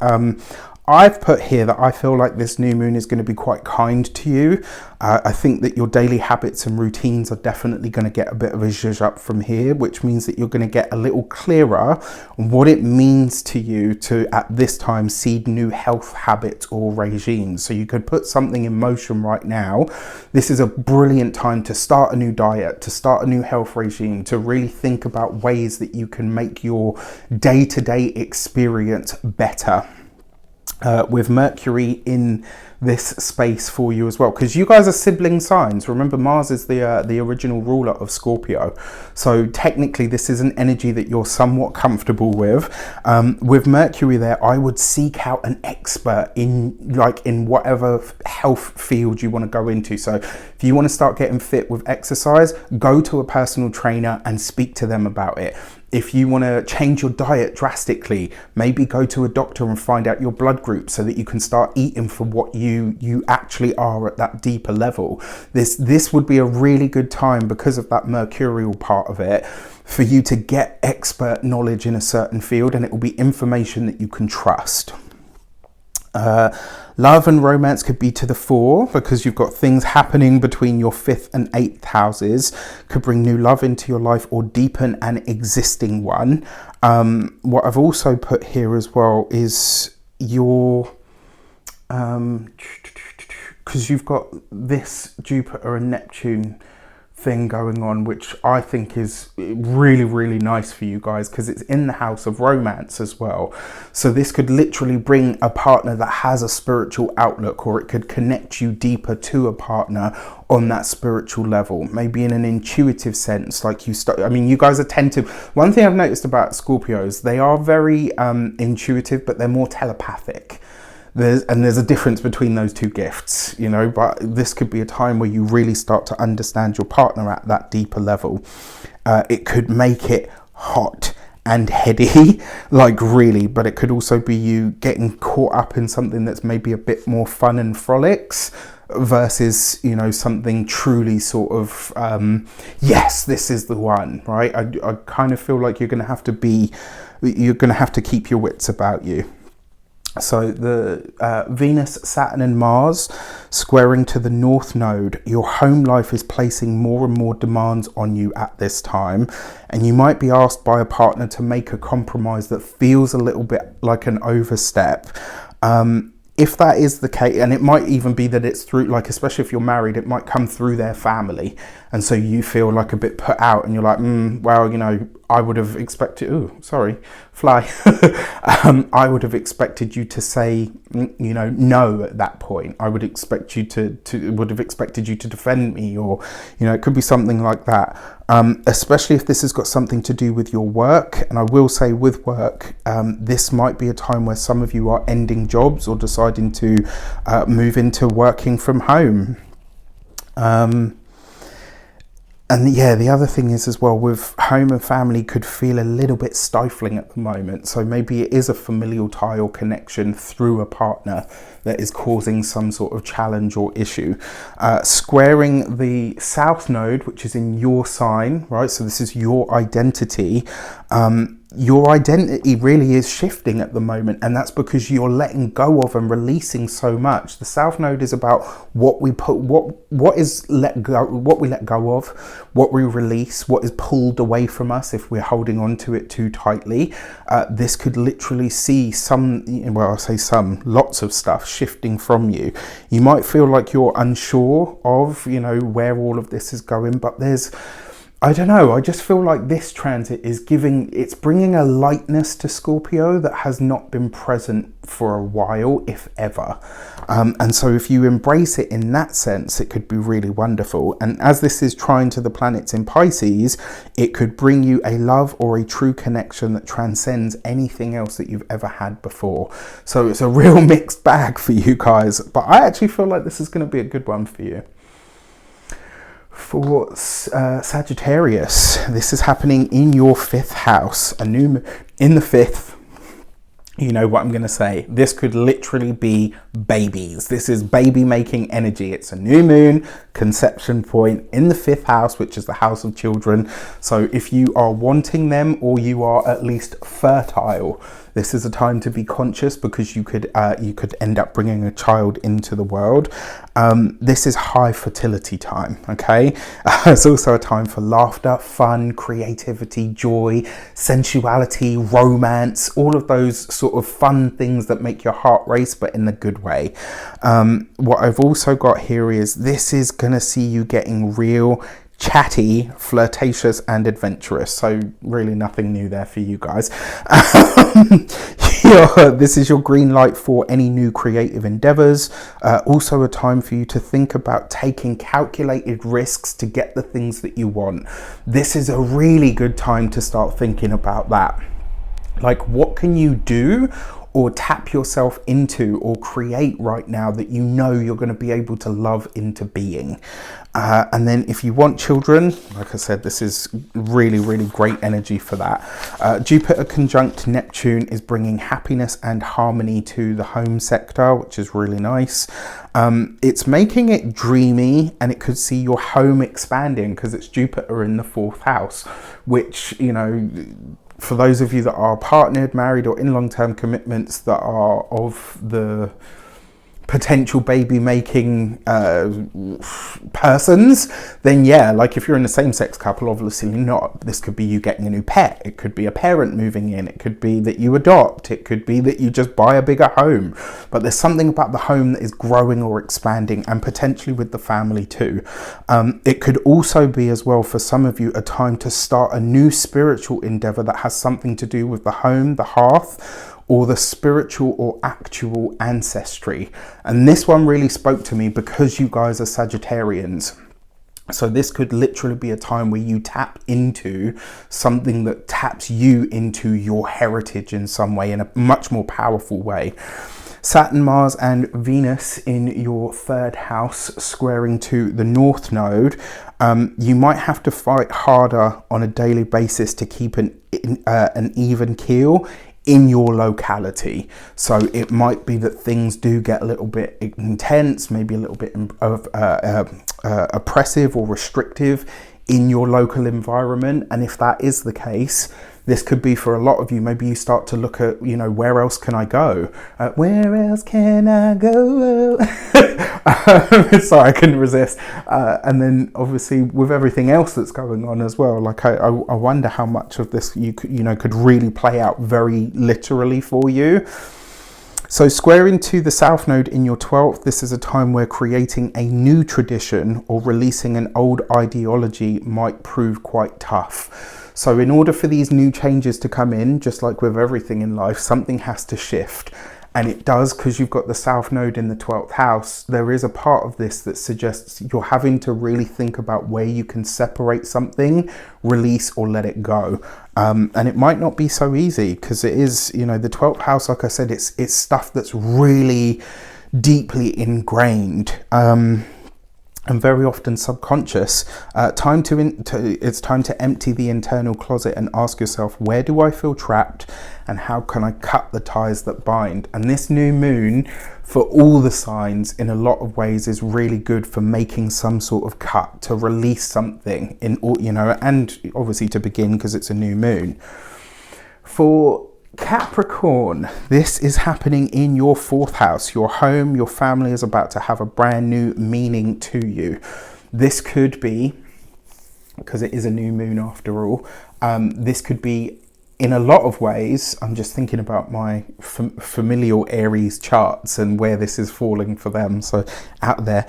I've put here that I feel like this new moon is going to be quite kind to you. I think that your daily habits and routines are definitely going to get a bit of a zhuzh up from here, which means that you're going to get a little clearer on what it means to you to, at this time, seed new health habits or regimes. So you could put something in motion right now. This is a brilliant time to start a new diet, to start a new health regime, to really think about ways that you can make your day-to-day experience better. With Mercury in this space for you as well, because you guys are sibling signs. Remember, Mars is the original ruler of Scorpio, so technically this is an energy that you're somewhat comfortable with. With Mercury there, I would seek out an expert in whatever health field you want to go into. So if you want to start getting fit with exercise, go to a personal trainer and speak to them about it. If you want to change your diet drastically, maybe go to a doctor and find out your blood group so that you can start eating for what you actually are at that deeper level. This would be a really good time, because of that mercurial part of it, for you to get expert knowledge in a certain field, and it will be information that you can trust. Love and romance could be to the fore, because you've got things happening between your 5th and 8th houses, could bring new love into your life or deepen an existing one. What I've also put here as well is your, because you've got this Jupiter and Neptune thing going on, which I think is really, really nice for you guys, because it's in the house of romance as well. So this could literally bring a partner that has a spiritual outlook, or it could connect you deeper to a partner on that spiritual level, maybe in an intuitive sense. Like you guys are one thing I've noticed about Scorpios, they are very intuitive, but they're more telepathic. There's a difference between those two gifts, you know, but this could be a time where you really start to understand your partner at that deeper level. It could make it hot and heady, like really, but it could also be you getting caught up in something that's maybe a bit more fun and frolics versus, you know, something truly sort of, yes, this is the one, right? I kind of feel like you're going to have to keep your wits about you. So the Venus, Saturn and Mars squaring to the North Node, your home life is placing more and more demands on you at this time, and you might be asked by a partner to make a compromise that feels a little bit like an overstep. If that is the case, and it might even be that it's through, like, especially if you're married, it might come through their family, and so you feel like a bit put out, and you're like, well, you know, I would have expected, I would have expected you to say, you know, no at that point. I would expect you would have expected you to defend me, or, you know, it could be something like that. Especially if this has got something to do with your work. And I will say with work, this might be a time where some of you are ending jobs or deciding to move into working from home. And yeah, the other thing is as well, with home and family could feel a little bit stifling at the moment. So maybe it is a familial tie or connection through a partner that is causing some sort of challenge or issue. Squaring the South Node, which is in your sign, right? So this is your identity. Your identity really is shifting at the moment, and that's because you're letting go of and releasing so much. The South Node is about what we let go of, what we release, what is pulled away from us if we're holding on to it too tightly. This could literally see lots of stuff shifting from you. You might feel like you're unsure of, you know, where all of this is going, but I don't know, I just feel like this transit is it's bringing a lightness to Scorpio that has not been present for a while, if ever. And so if you embrace it in that sense, it could be really wonderful. And as this is trine to the planets in Pisces, it could bring you a love or a true connection that transcends anything else that you've ever had before. So it's a real mixed bag for you guys, but I actually feel like this is going to be a good one for you. For Sagittarius, this is happening in your 5th house, a new moon in the 5th. You know what I'm going to say. This could literally be babies. This is baby making energy. It's a new moon, conception point in the 5th house, which is the house of children. So if you are wanting them, or you are at least fertile This is a time to be conscious because you could end up bringing a child into the world. This is high fertility time, okay? It's also a time for laughter, fun, creativity, joy, sensuality, romance, all of those sort of fun things that make your heart race, but in a good way. What I've also got here is this is going to see you getting real chatty, flirtatious and adventurous. So really nothing new there for you guys. This is your green light for any new creative endeavors. Also a time for you to think about taking calculated risks to get the things that you want. This is a really good time to start thinking about that. Like, what can you do or tap yourself into or create right now that you know you're going to be able to love into being. And then if you want children, like I said, this is really, really great energy for that. Jupiter conjunct Neptune is bringing happiness and harmony to the home sector, which is really nice. It's making it dreamy, and it could see your home expanding because it's Jupiter in the 4th house, which, you know, for those of you that are partnered, married, or in long-term commitments that are of the potential baby making persons, then yeah, like if you're in a same-sex couple, obviously not. This could be you getting a new pet, it could be a parent moving in, it could be that you adopt, it could be that you just buy a bigger home. But there's something about the home that is growing or expanding, and potentially with the family too. It could also be as well for some of you a time to start a new spiritual endeavor that has something to do with the home, the hearth, or the spiritual or actual ancestry. And this one really spoke to me because you guys are Sagittarians. So this could literally be a time where you tap into something that taps you into your heritage in some way, in a much more powerful way. Saturn, Mars and Venus in your 3rd house squaring to the North Node. You might have to fight harder on a daily basis to keep an even keel in your locality. So it might be that things do get a little bit intense, maybe a little bit oppressive or restrictive in your local environment. And if that is the case, this could be for a lot of you. Maybe you start to look at, you know, where else can I go? Where else can I go? Sorry, I couldn't resist. And then obviously with everything else that's going on as well, like I wonder how much of this could really play out very literally for you. So squaring to the South Node in your 12th, this is a time where creating a new tradition or releasing an old ideology might prove quite tough. So in order for these new changes to come in, just like with everything in life, something has to shift. And it does, because you've got the South Node in the 12th house. There is a part of this that suggests you're having to really think about where you can separate something, release or let it go. And it might not be so easy, because it is, you know, the 12th house, like I said, it's stuff that's really deeply ingrained. And very often subconscious. It's time to empty the internal closet and ask yourself, where do I feel trapped and how can I cut the ties that bind? And this new moon for all the signs in a lot of ways is really good for making some sort of cut, to release something in, you know, and obviously to begin because it's a new moon. For Capricorn, this is happening in your 4th house. Your home, your family is about to have a brand new meaning to you. This could be, because it is a new moon after all, this could be in a lot of ways. I'm just thinking about my familial Aries charts and where this is falling for them. So out there,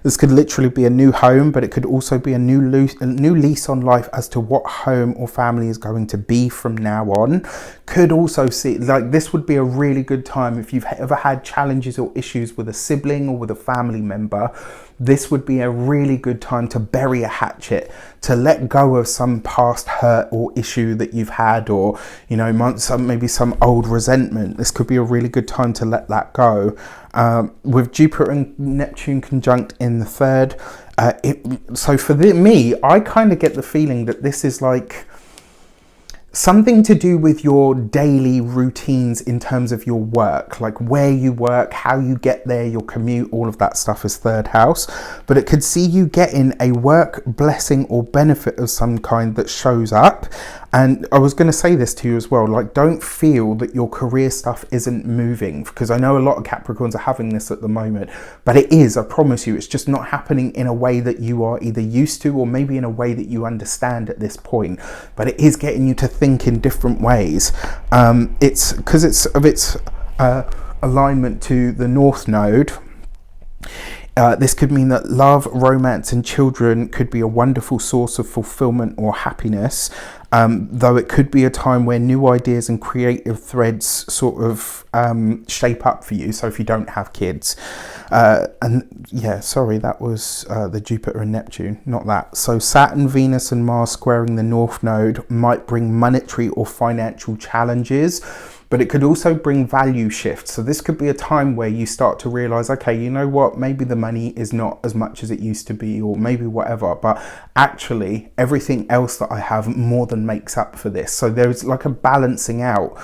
this could literally be a new home, but it could also be a new lease on life as to what home or family is going to be from now on. Could also see, like, this would be a really good time if you've ever had challenges or issues with a sibling or with a family member. This would be a really good time to bury a hatchet, to let go of some past hurt or issue that you've had, or, you know, maybe some old resentment. This could be a really good time to let that go. With Jupiter and Neptune conjunct in the 3rd, so for me, I kind of get the feeling that this is like something to do with your daily routines in terms of your work, like where you work, how you get there, your commute, all of that stuff is third house. But it could see you getting a work blessing or benefit of some kind that shows up. And I was going to say this to you as well, like, don't feel that your career stuff isn't moving, because I know a lot of Capricorns are having this at the moment, but it is, I promise you. It's just not happening in a way that you are either used to or maybe in a way that you understand at this point. But it is getting you to think in different ways. It's because it's of its alignment to the North Node. This could mean that love, romance and children could be a wonderful source of fulfillment or happiness, though it could be a time where new ideas and creative threads sort of shape up for you. So if you don't have kids, and yeah, sorry, that was the Jupiter and Neptune, not that. So Saturn, Venus and Mars squaring the North Node might bring monetary or financial challenges, but it could also bring value shifts. So this could be a time where you start to realize, okay, you know what, maybe the money is not as much as it used to be, or maybe whatever, but actually everything else that I have more than makes up for this. So there's like a balancing out.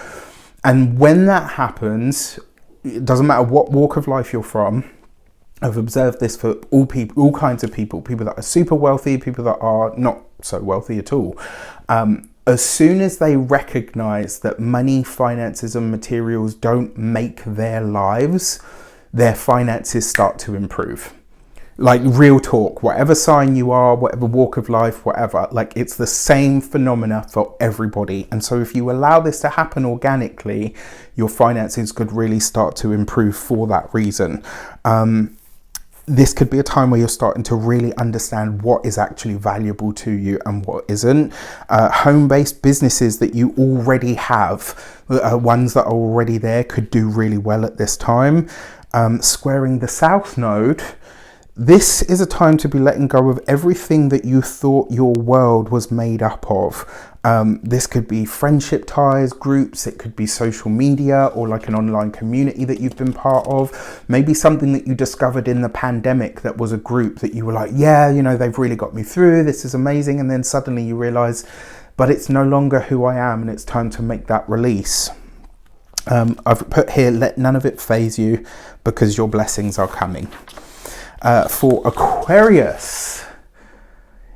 And when that happens, it doesn't matter what walk of life you're from. I've observed this for all people, all kinds of people that are super wealthy, people that are not so wealthy at all. As soon as they recognize that money, finances and materials don't make their lives, their finances start to improve. Like, real talk, whatever sign you are, whatever walk of life, whatever, like, it's the same phenomena for everybody. And so if you allow this to happen organically, your finances could really start to improve for that reason. This could be a time where you're starting to really understand what is actually valuable to you and what isn't. Home-based businesses that you already have, ones that are already there, could do really well at this time. Squaring the South Node, this is a time to be letting go of everything that you thought your world was made up of. This could be friendship ties, groups, it could be social media or like an online community that you've been part of. Maybe something that you discovered in the pandemic that was a group that you were like, yeah, you know, they've really got me through, this is amazing. And then suddenly you realize, but it's no longer who I am and it's time to make that release. I've put here, let none of it faze you because your blessings are coming. For Aquarius,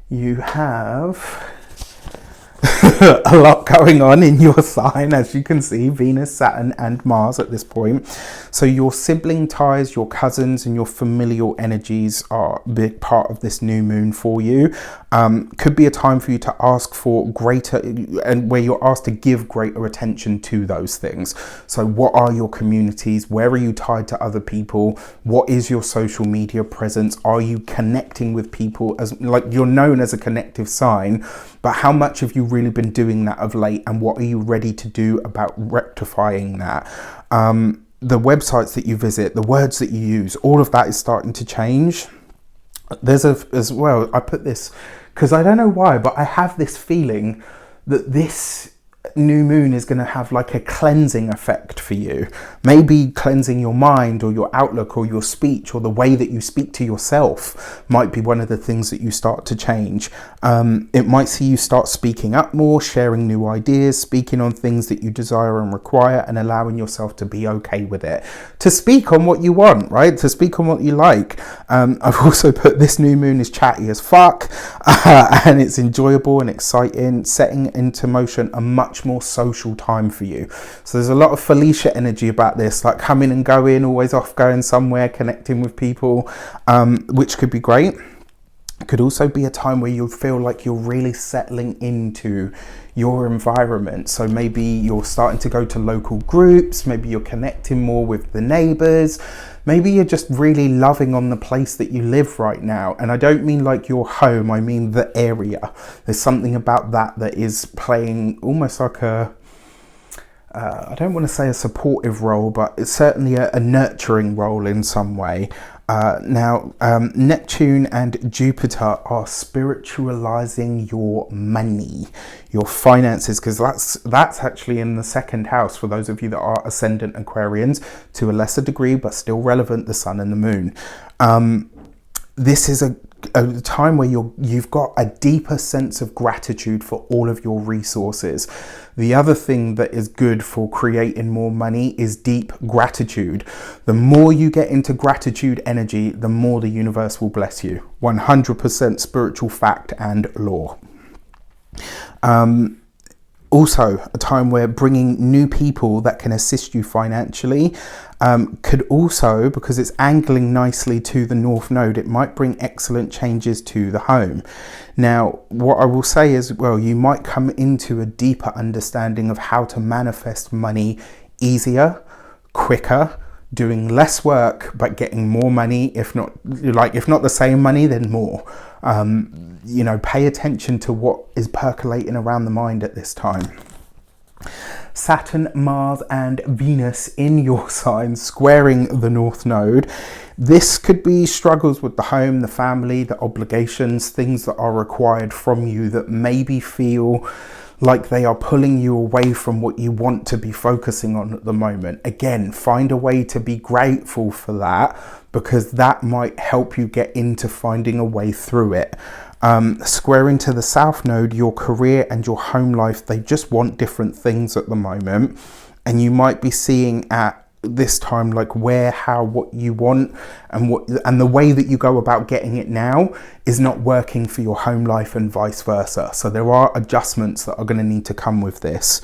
you have a lot going on in your sign, as you can see, Venus, Saturn and Mars at this point. So your sibling ties, your cousins and your familial energies are a big part of this new moon for you. Could be a time for you to ask for greater, and where you're asked to give greater attention to those things. So what are your communities? Where are you tied to other people? What is your social media presence? Are you connecting with people? As like, you're known as a connective sign, but how much have you really been doing that of late, and what are you ready to do about rectifying that? The websites that you visit, the words that you use, all of that is starting to change. There's as well, I put this because I don't know why, but I have this feeling that this new moon is going to have like a cleansing effect for you. Maybe cleansing your mind or your outlook or your speech, or the way that you speak to yourself might be one of the things that you start to change. It might see you start speaking up more, sharing new ideas, speaking on things that you desire and require, and allowing yourself to be okay with it. To speak on what you want, right? To speak on what you like. I've also put this new moon is chatty as fuck, and it's enjoyable and exciting, setting into motion a much more social time for you. So there's a lot of Felicia energy about this, like coming and going, always off going somewhere, connecting with people, which could be great. It could also be a time where you'll feel like you're really settling into your environment. So maybe you're starting to go to local groups, maybe you're connecting more with the neighbors, maybe you're just really loving on the place that you live right now. And I don't mean like your home, I mean the area. There's something about that that is playing almost like a, I don't want to say a supportive role, but it's certainly a nurturing role in some way. Now, Neptune and Jupiter are spiritualizing your money, your finances, because that's actually in the second house for those of you that are ascendant Aquarians, to a lesser degree, but still relevant, the sun and the moon. This is a time where you've got a deeper sense of gratitude for all of your resources. The other thing that is good for creating more money is deep gratitude. The more you get into gratitude energy, the more the universe will bless you. 100% spiritual fact and law. Also, a time where bringing new people that can assist you financially could also, because it's angling nicely to the North Node, it might bring excellent changes to the home. Now, what I will say is, well, you might come into a deeper understanding of how to manifest money easier, quicker, doing less work but getting more money. If not the same money, then more. You know, pay attention to what is percolating around the mind at this time. Saturn, Mars and Venus in your sign squaring the North Node. This could be struggles with the home, the family, the obligations, things that are required from you that maybe feel like they are pulling you away from what you want to be focusing on at the moment. Again, find a way to be grateful for that, because that might help you get into finding a way through it. Squaring to the South Node, your career and your home life, they just want different things at the moment. And you might be seeing at this time like where, how, what you want, and the way that you go about getting it now is not working for your home life and vice versa. So there are adjustments that are going to need to come with this.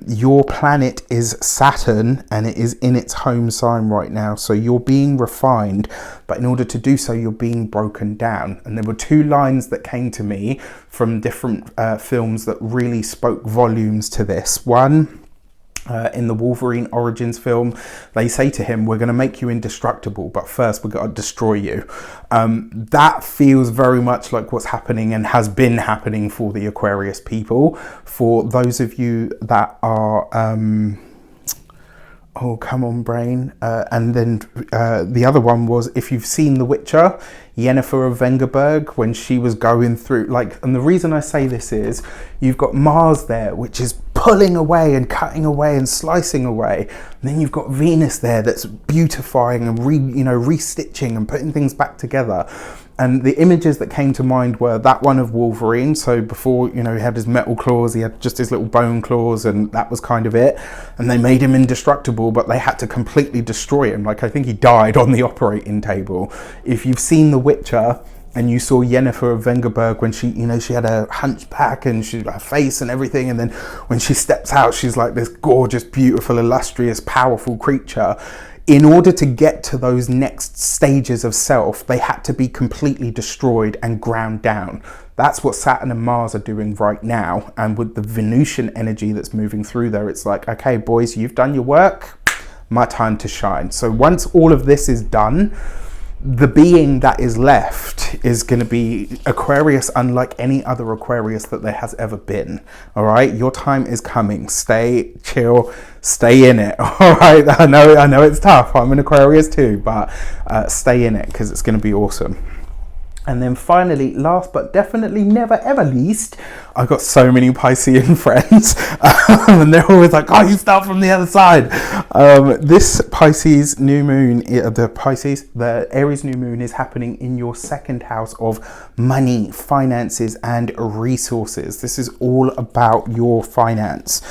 Your planet is Saturn and it is in its home sign right now, so you're being refined, but in order to do so you're being broken down. And there were two lines that came to me from different films that really spoke volumes to this. One, in the Wolverine Origins film, they say to him, we're going to make you indestructible, but first we've got to destroy you. That feels very much like what's happening and has been happening for the Aquarius people. For those of you that are oh, come on, brain. And then the other one was, if you've seen The Witcher, Yennefer of Vengerberg, when she was going through, like, and the reason I say this is, you've got Mars there, which is pulling away and cutting away and slicing away. And then you've got Venus there that's beautifying and restitching and putting things back together. And the images that came to mind were that one of Wolverine. So before, he had his metal claws, he had just his little bone claws, and that was kind of it. And they made him indestructible, but they had to completely destroy him. Like, I think he died on the operating table. If you've seen The Witcher and you saw Yennefer of Vengerberg when she, she had a hunchback and her face and everything. And then when she steps out, she's like this gorgeous, beautiful, illustrious, powerful creature. In order to get to those next stages of self, they had to be completely destroyed and ground down. That's what Saturn and Mars are doing right now. And with the Venusian energy that's moving through there, it's like, okay, boys, you've done your work, my time to shine. So once all of this is done, the being that is left is going to be Aquarius unlike any other Aquarius that there has ever been. All right, your time is coming. Stay chill, stay in it. All right, I know it's tough. I'm an Aquarius too, but stay in it because it's going to be awesome. And then finally, last but definitely never ever least, I've got so many Piscean friends and they're always like, oh, you start from the other side. This Pisces new moon, the Aries new moon is happening in your second house of money, finances and resources. This is all about your finance.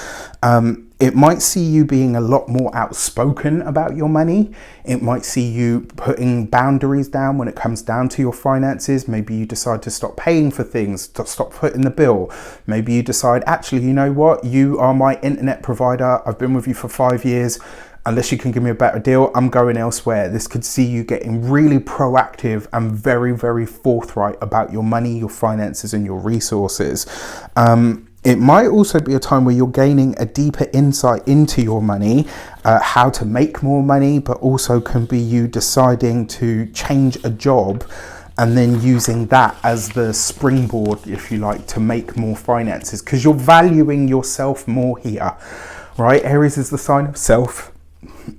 It might see you being a lot more outspoken about your money. It might see you putting boundaries down when it comes down to your finances. Maybe you decide to stop paying for things, to stop footing the bill. Maybe you decide, actually, you know what? You are my internet provider. I've been with you for 5 years. Unless you can give me a better deal, I'm going elsewhere. This could see you getting really proactive and very, very forthright about your money, your finances and your resources. It might also be a time where you're gaining a deeper insight into your money, how to make more money, but also can be you deciding to change a job and then using that as the springboard, if you like, to make more finances, because you're valuing yourself more here, right? Aries is the sign of self.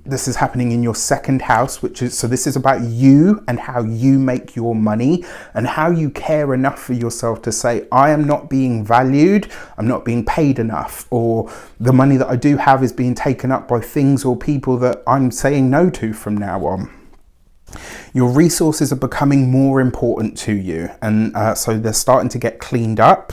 This is happening in your second house, so this is about you and how you make your money and how you care enough for yourself to say, I am not being valued, I'm not being paid enough, or the money that I do have is being taken up by things or people that I'm saying no to from now on. Your resources are becoming more important to you, and so they're starting to get cleaned up.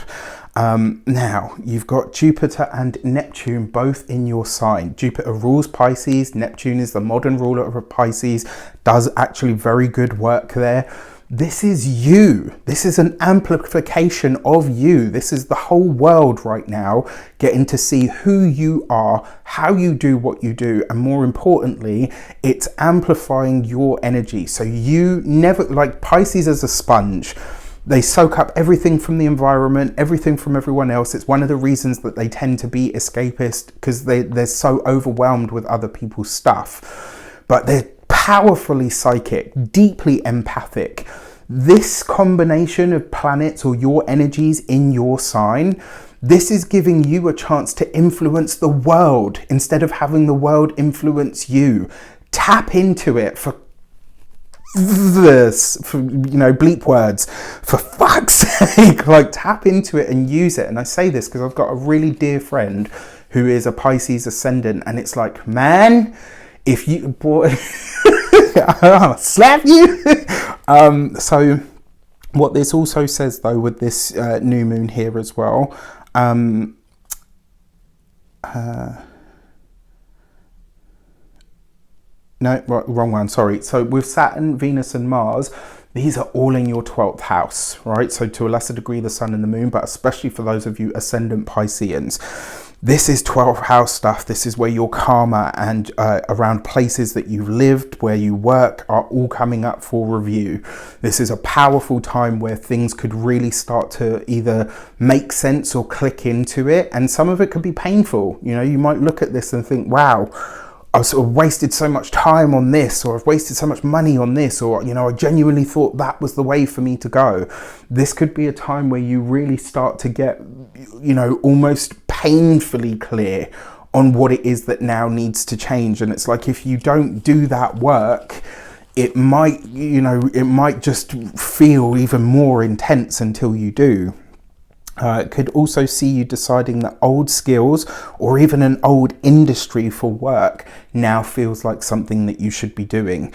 Now, you've got Jupiter and Neptune both in your sign. Jupiter rules Pisces. Neptune is the modern ruler of Pisces, does actually very good work there. This is you. This is an amplification of you. This is the whole world right now getting to see who you are, how you do what you do, and more importantly, it's amplifying your energy. So you never, like Pisces as a sponge, they soak up everything from the environment, everything from everyone else. It's one of the reasons that they tend to be escapist, because they're so overwhelmed with other people's stuff. But they're powerfully psychic, deeply empathic. This combination of planets or your energies in your sign, this is giving you a chance to influence the world instead of having the world influence you. Tap into it for this, for, you know, bleep words, for fuck's sake. Like, tap into it and use it. And I say this because I've got a really dear friend who is a Pisces ascendant, and it's like, man, if you, boy, I'll slap you. So what this also says though with this new moon here as well, no, wrong one, sorry. So with Saturn, Venus and Mars, these are all in your 12th house, right? So to a lesser degree, the sun and the moon, but especially for those of you ascendant Pisceans, this is 12th house stuff. This is where your karma and around places that you've lived, where you work, are all coming up for review. This is a powerful time where things could really start to either make sense or click into it. And some of it could be painful. You know, you might look at this and think, wow, I've sort of wasted so much time on this, or I've wasted so much money on this, or, you know, I genuinely thought that was the way for me to go. This could be a time where you really start to get, you know, almost painfully clear on what it is that now needs to change. And it's like, if you don't do that work, it might, you know, it might just feel even more intense until you do. It could also see you deciding that old skills or even an old industry for work now feels like something that you should be doing.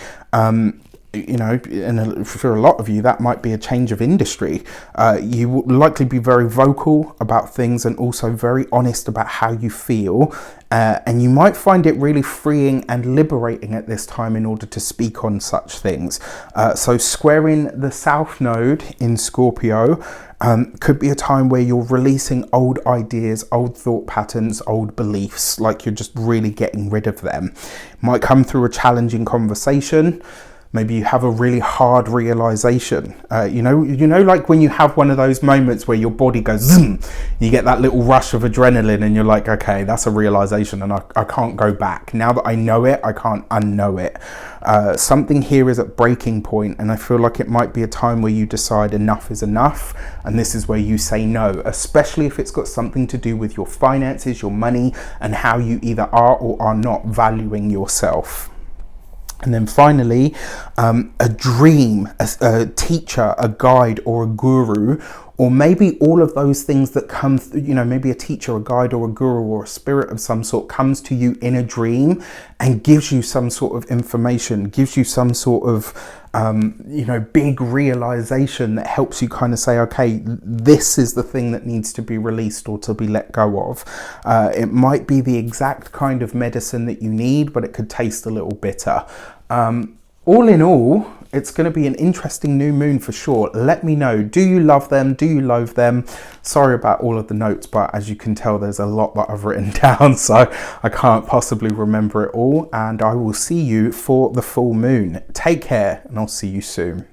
You know, and for a lot of you, that might be a change of industry. You will likely be very vocal about things and also very honest about how you feel. And you might find it really freeing and liberating at this time in order to speak on such things. So squaring the South Node in Scorpio could be a time where you're releasing old ideas, old thought patterns, old beliefs, like you're just really getting rid of them. Might come through a challenging conversation. Maybe you have a really hard realization. You know, like when you have one of those moments where your body goes zoom, you get that little rush of adrenaline and you're like, okay, that's a realization and I can't go back. Now that I know it, I can't unknow it. Something here is at breaking point, and I feel like it might be a time where you decide enough is enough, and this is where you say no, especially if it's got something to do with your finances, your money, and how you either are or are not valuing yourself. And then finally, a dream, a teacher, a guide, or a guru, or maybe all of those things that come, you know, maybe a teacher, a guide, or a guru, or a spirit of some sort comes to you in a dream and gives you some sort of information, gives you some sort of, you know, big realization that helps you kind of say, okay, this is the thing that needs to be released or to be let go of. It might be the exact kind of medicine that you need, but it could taste a little bitter. All in all, it's going to be an interesting new moon for sure. Let me know, do you love them? Do you loathe them? Sorry about all of the notes, but as you can tell, there's a lot that I've written down, so I can't possibly remember it all. And I will see you for the full moon. Take care, and I'll see you soon.